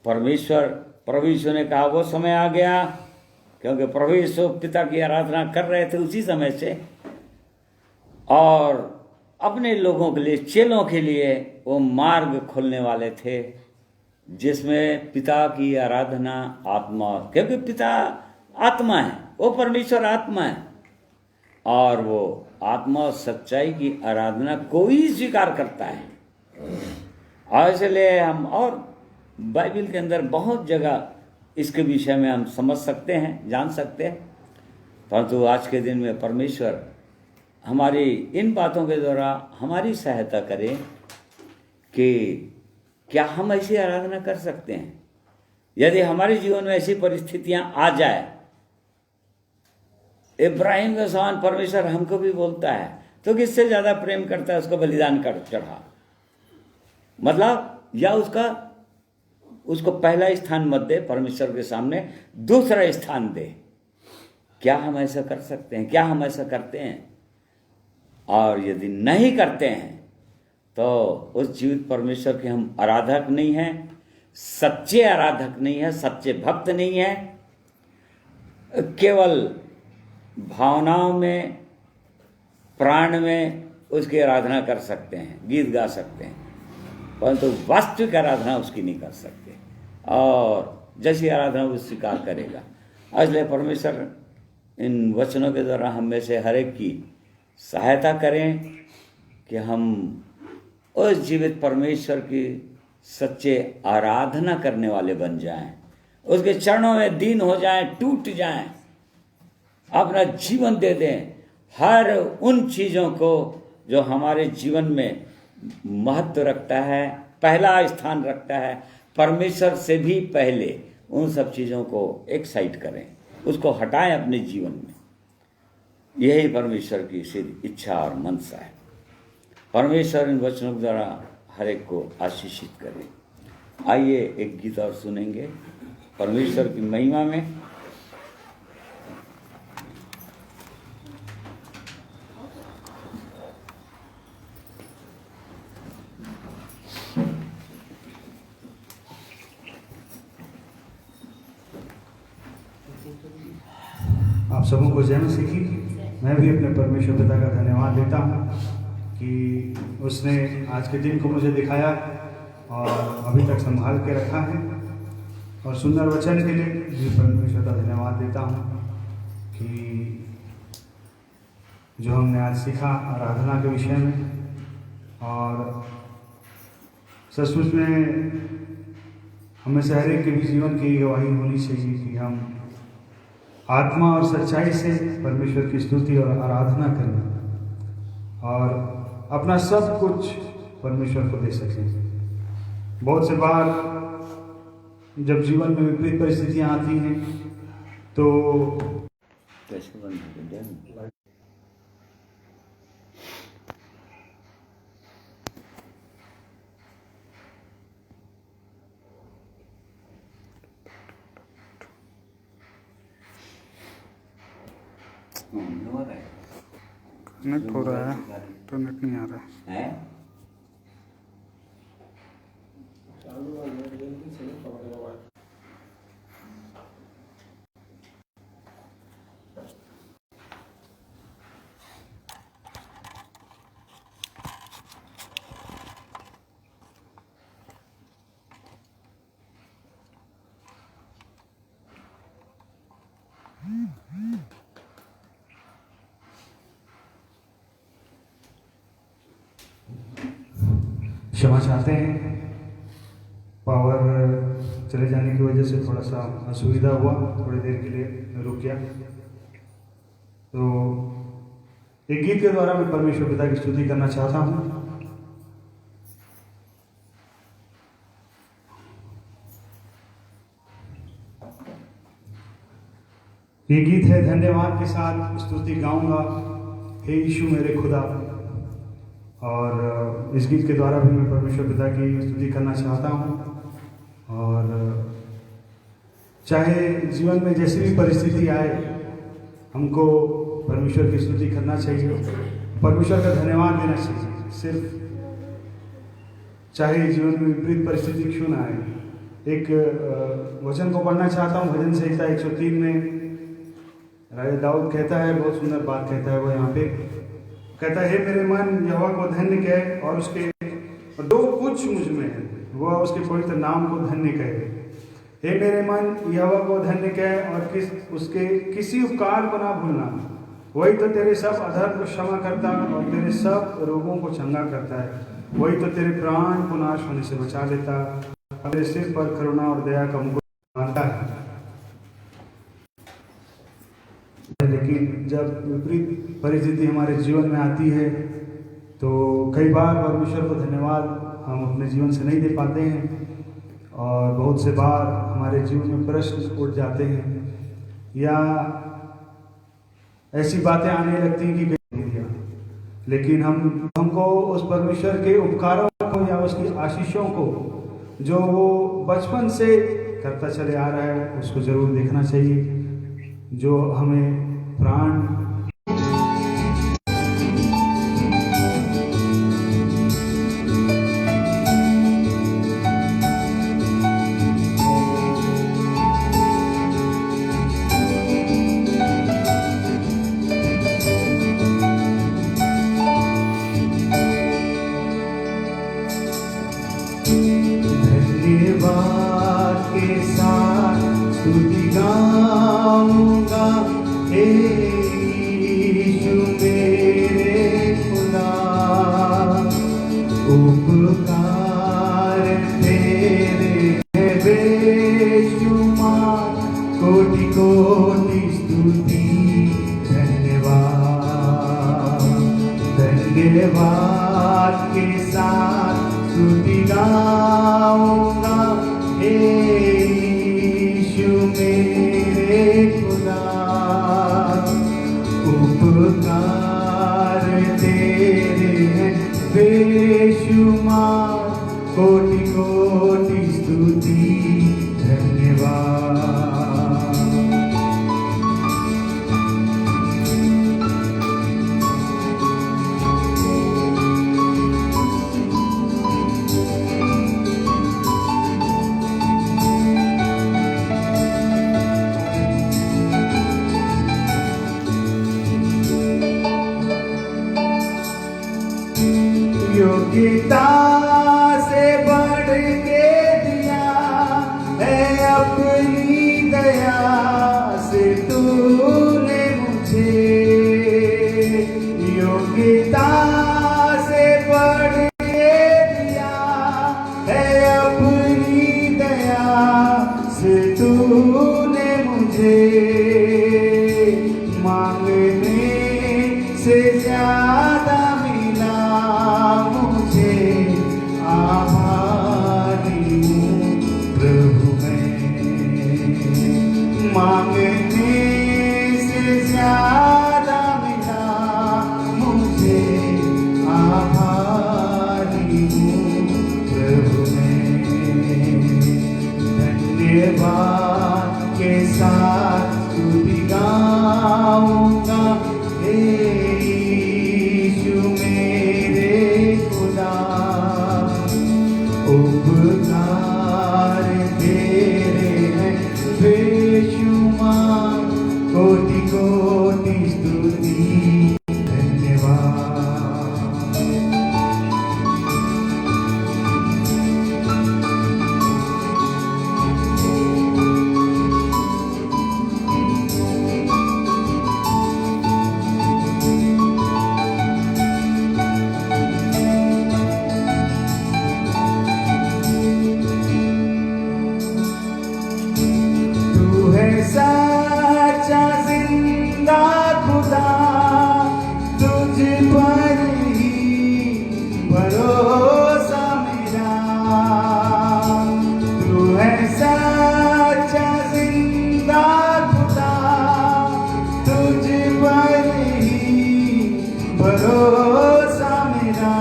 प्रभु यीशु ने कहा वो समय आ गया, क्योंकि प्रभु यीशु पिता की आराधना कर रहे थे उसी समय से, और अपने लोगों के लिए, चेलों के लिए वो मार्ग खोलने वाले थे, जिसमें पिता की आराधना आत्मा, क्योंकि पिता आत्मा है, वो परमेश्वर आत्मा है, और वो आत्मा और सच्चाई की आराधना कोई स्वीकार करता है। और इसलिए हम, और बाइबल के अंदर बहुत जगह इसके विषय में हम समझ सकते हैं, जान सकते हैं, परंतु आज के दिन में परमेश्वर हमारी इन बातों के द्वारा हमारी सहायता करें कि क्या हम ऐसी आराधना कर सकते हैं? यदि हमारे जीवन में ऐसी परिस्थितियां आ जाए, इब्राहिम के समान परमेश्वर हमको भी बोलता है, तो किससे ज्यादा प्रेम करता है उसको बलिदान कर चढ़ा, मतलब या उसको पहला स्थान मत दे, परमेश्वर के सामने दूसरा स्थान दे। क्या हम ऐसा कर सकते हैं? क्या हम ऐसा करते हैं? और यदि नहीं करते हैं तो उस जीवित परमेश्वर के हम आराधक नहीं हैं, सच्चे आराधक नहीं है, सच्चे भक्त नहीं है। केवल भावनाओं में, प्राण में उसकी आराधना कर सकते हैं, गीत गा सकते हैं, परंतु वास्तविक आराधना उसकी नहीं कर सकते। और जैसी आराधना वो स्वीकार करेगा। इसलिए परमेश्वर इन वचनों के द्वारा हम में से हर एक की सहायता करें कि हम उस जीवित परमेश्वर की सच्चे आराधना करने वाले बन जाएं, उसके चरणों में दीन हो जाएं, टूट जाएं, अपना जीवन दे दें हर उन चीज़ों को जो हमारे जीवन में महत्व रखता है, पहला स्थान रखता है, परमेश्वर से भी पहले उन सब चीज़ों को एक साइड करें, उसको हटाएं अपने जीवन में। यही परमेश्वर की सिर्फ इच्छा और मनसा है। परमेश्वर इन वचनों के द्वारा हर एक को आशीषित करे। आइए एक गीत और सुनेंगे परमेश्वर की महिमा में। आप सबों को जय मसीह की। मैं भी अपने परमेश्वर पिता का धन्यवाद देता हूँ कि उसने आज के दिन को मुझे दिखाया और अभी तक संभाल के रखा है। और सुंदर वचन के लिए भी परमेश्वर का धन्यवाद देता हूँ कि जो हमने आज सीखा आराधना के विषय में, और सचमुच में हमें से हर एक के भी जीवन की गवाही होनी चाहिए कि हम आत्मा और सच्चाई से परमेश्वर की स्तुति और आराधना करें और अपना सब कुछ परमेश्वर को दे सकें। बहुत से बार जब जीवन में विपरीत परिस्थितियां आती हैं तो कनेक्ट हो रहा है तो नेट नहीं आ रहा है। क्षमा चाहते हैं, पावर चले जाने की वजह से थोड़ा सा असुविधा हुआ, थोड़ी देर के लिए रुक गया। तो एक गीत के द्वारा मैं परमेश्वर पिता की स्तुति करना चाहता हूँ। ये गीत है धन्यवाद के साथ स्तुति गाऊंगा, हे यीशु मेरे खुदा। और इस गीत के द्वारा भी मैं परमेश्वर पिता की स्तुति करना चाहता हूँ। और चाहे जीवन में जैसी भी परिस्थिति आए, हमको परमेश्वर की स्तुति करना चाहिए, परमेश्वर का धन्यवाद देना चाहिए। सिर्फ चाहे जीवन में विपरीत परिस्थिति क्यों ना आए। एक वचन को पढ़ना चाहता हूँ, भजन संहिता 103 में राजा दाऊद कहता है, बहुत सुंदर बात कहता है वो यहाँ पे। कहता है, हे मेरे मन यहोवा को धन्य कहे और उसके दो कुछ मुझ में है, वह उसके पवित्र नाम को धन्य कहे। हे मेरे मन यहोवा को धन्य कहे और उसके किसी उपकार को ना भूलना। वही तो तेरे सब अधर्म को क्षमा करता और तेरे सब रोगों को चंगा करता है। वही तो तेरे प्राण को नाश होने से बचा लेता, तेरे सिर पर करुणा और दया का मुकुट बांधता है। लेकिन जब विपरीत परिस्थिति हमारे जीवन में आती है तो कई बार परमेश्वर को धन्यवाद हम अपने जीवन से नहीं दे पाते हैं और बहुत से बार हमारे जीवन में प्रश्न उठ जाते हैं या ऐसी बातें आने लगती हैं कि दिया, लेकिन हमको उस परमेश्वर के उपकारों को या उसकी आशीषों को जो वो बचपन से करता चले आ रहा है उसको जरूर देखना चाहिए, जो हमें प्राण के साथ स्तुति गाऊंगा, हे यीशु मेरे खुदा, उपकार तेरे है बेशुमार, कोटि कोटि स्तुति धन्यवाद। धन्यवाद के साथ स्तुति गाऊंगा, हे यीशु मेरे खुदा, उपकार तेरे हैं बेशुमार, कोटि कोटि स्तुति धन्यवाद। योग्यता से बढ़ के दिया है अपनी दया से तूने मुझे, योग्यता से बढ़ के दिया है अपनी दया से तूने मुझे, मांगने से ज्यादा मिला मुझे, आभारी हूँ प्रभु मैं, मांगने से ज्यादा मिला मुझे, आभारी हूँ प्रभु मैं। धन्यवाद के साथ स्तुति गाऊंगा, हे यीशु मेरे खुदा, उपकार तेरे हैं बेशुमार, कोटि कोटि स्तुति धन्यवाद। सच्चा जिंदा खुदा, तुझ पर ही भरोसा मेरा, तू है सच्चा जिंदा खुदा, तुझ पर ही भरोसा मेरा,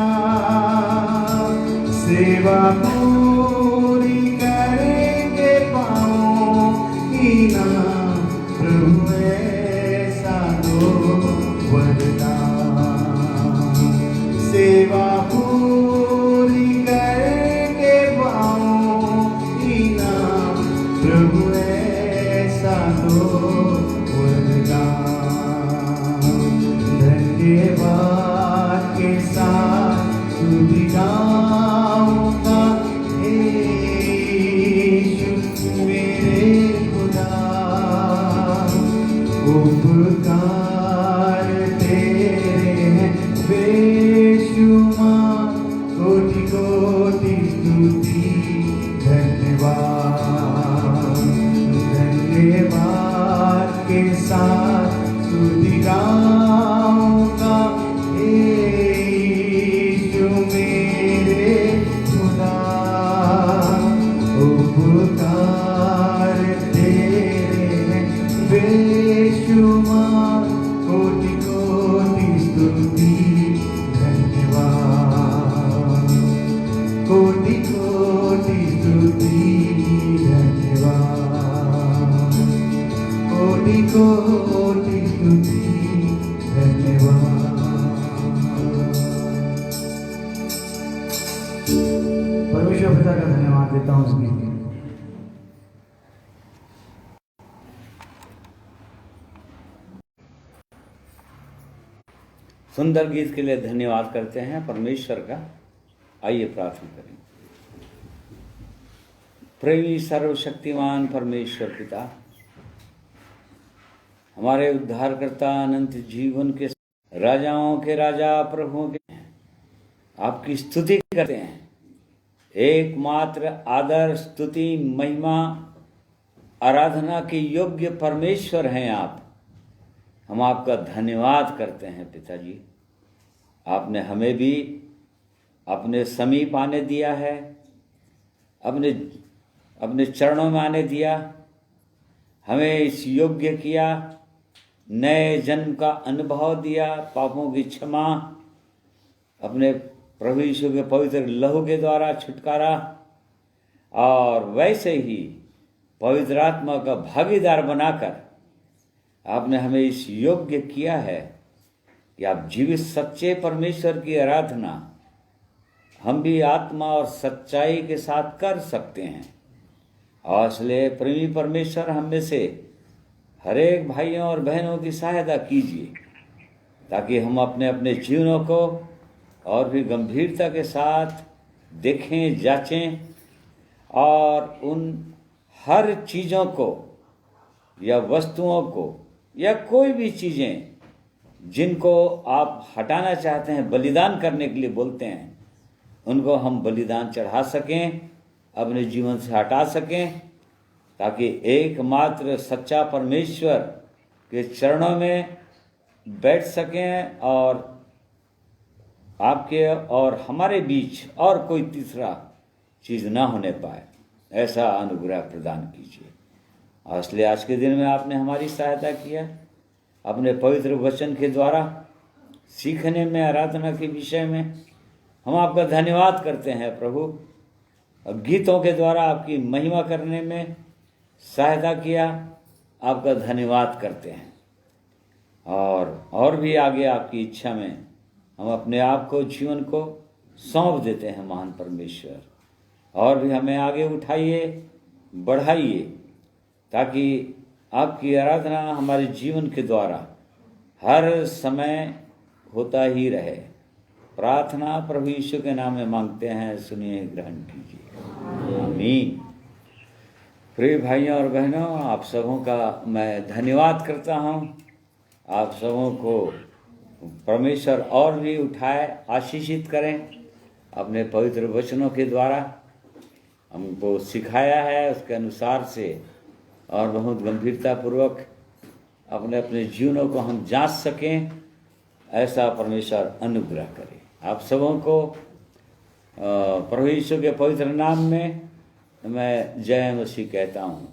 सेवा पूरी करेंगे पाऊँ ना प्रभु ऐसा दो वरदान, सेवा पूरी करके पाऊँ ना प्रभु ऐसा दो वरदान। धन्यवाद के साथ स्तुति गाऊंगा, हे यीशु मेरे उपकार तेरे हैं बेशुमार, कोटि कोटि स्तुति धन्यवाद। धन्यवाद उपकार तेरे हैं बेशुमार, कोटि कोटि स्तुति धन्यवाद, कोटि कोटि स्तुति धन्यवाद, कोटि कोटि स्तुति धन्यवाद। परमेश्वर पिता का धन्यवाद देता हूँ इस गीत के लिए। सुंदर गीत के लिए धन्यवाद करते हैं परमेश्वर का। आइए प्रार्थना करें। प्रेमी सर्वशक्तिमान परमेश्वर पिता, हमारे उद्धारकर्ता अनंत जीवन के राजाओं के राजा प्रभुओं के आपकी स्तुति करते हैं। एकमात्र आदर स्तुति महिमा आराधना के योग्य परमेश्वर हैं आप। हम आपका धन्यवाद करते हैं पिताजी। आपने हमें भी अपने समीप आने दिया है, अपने चरणों में आने दिया, हमें इस योग्य किया, नए जन्म का अनुभव दिया, पापों की क्षमा, अपने प्रभु यीशु के पवित्र लहू के द्वारा छुटकारा, और वैसे ही पवित्र आत्मा का भागीदार बनाकर आपने हमें इस योग्य किया है कि आप जीवित सच्चे परमेश्वर की आराधना हम भी आत्मा और सच्चाई के साथ कर सकते हैं। और इसलिए प्रेमी परमेश्वर हम में से हर एक भाइयों और बहनों की सहायता कीजिए, ताकि हम अपने अपने जीवनों को और भी गंभीरता के साथ देखें, जांचें, और उन हर चीज़ों को या वस्तुओं को या कोई भी चीज़ें जिनको आप हटाना चाहते हैं, बलिदान करने के लिए बोलते हैं, उनको हम बलिदान चढ़ा सकें, अपने जीवन से हटा सकें, ताकि एकमात्र सच्चा परमेश्वर के चरणों में बैठ सकें और आपके और हमारे बीच और कोई तीसरा चीज़ ना होने पाए। ऐसा अनुग्रह प्रदान कीजिए। और इसलिए आज के दिन में आपने हमारी सहायता किया अपने पवित्र वचन के द्वारा सीखने में, आराधना के विषय में। हम आपका धन्यवाद करते हैं प्रभु। और गीतों के द्वारा आपकी महिमा करने में सहायता किया, आपका धन्यवाद करते हैं। और भी आगे आपकी इच्छा में हम अपने आप को, जीवन को सौंप देते हैं महान परमेश्वर। और भी हमें आगे उठाइए, बढ़ाइए, ताकि आपकी आराधना हमारे जीवन के द्वारा हर समय होता ही रहे। प्रार्थना प्रभु यीशु के नाम में मांगते हैं, सुनिए, ग्रहण कीजिए, आमीन। प्रिय भाइयों और बहनों, आप सबों का मैं धन्यवाद करता हूँ। आप सबों को परमेश्वर और भी उठाए, आशीषित करें। अपने पवित्र वचनों के द्वारा हमको सिखाया है, उसके अनुसार से और बहुत गंभीरतापूर्वक अपने अपने जीवनों को हम जांच सकें, ऐसा परमेश्वर अनुग्रह करे। आप सबों को प्रभु यीशु के पवित्र नाम में मैं जय मसीह कहता हूँ।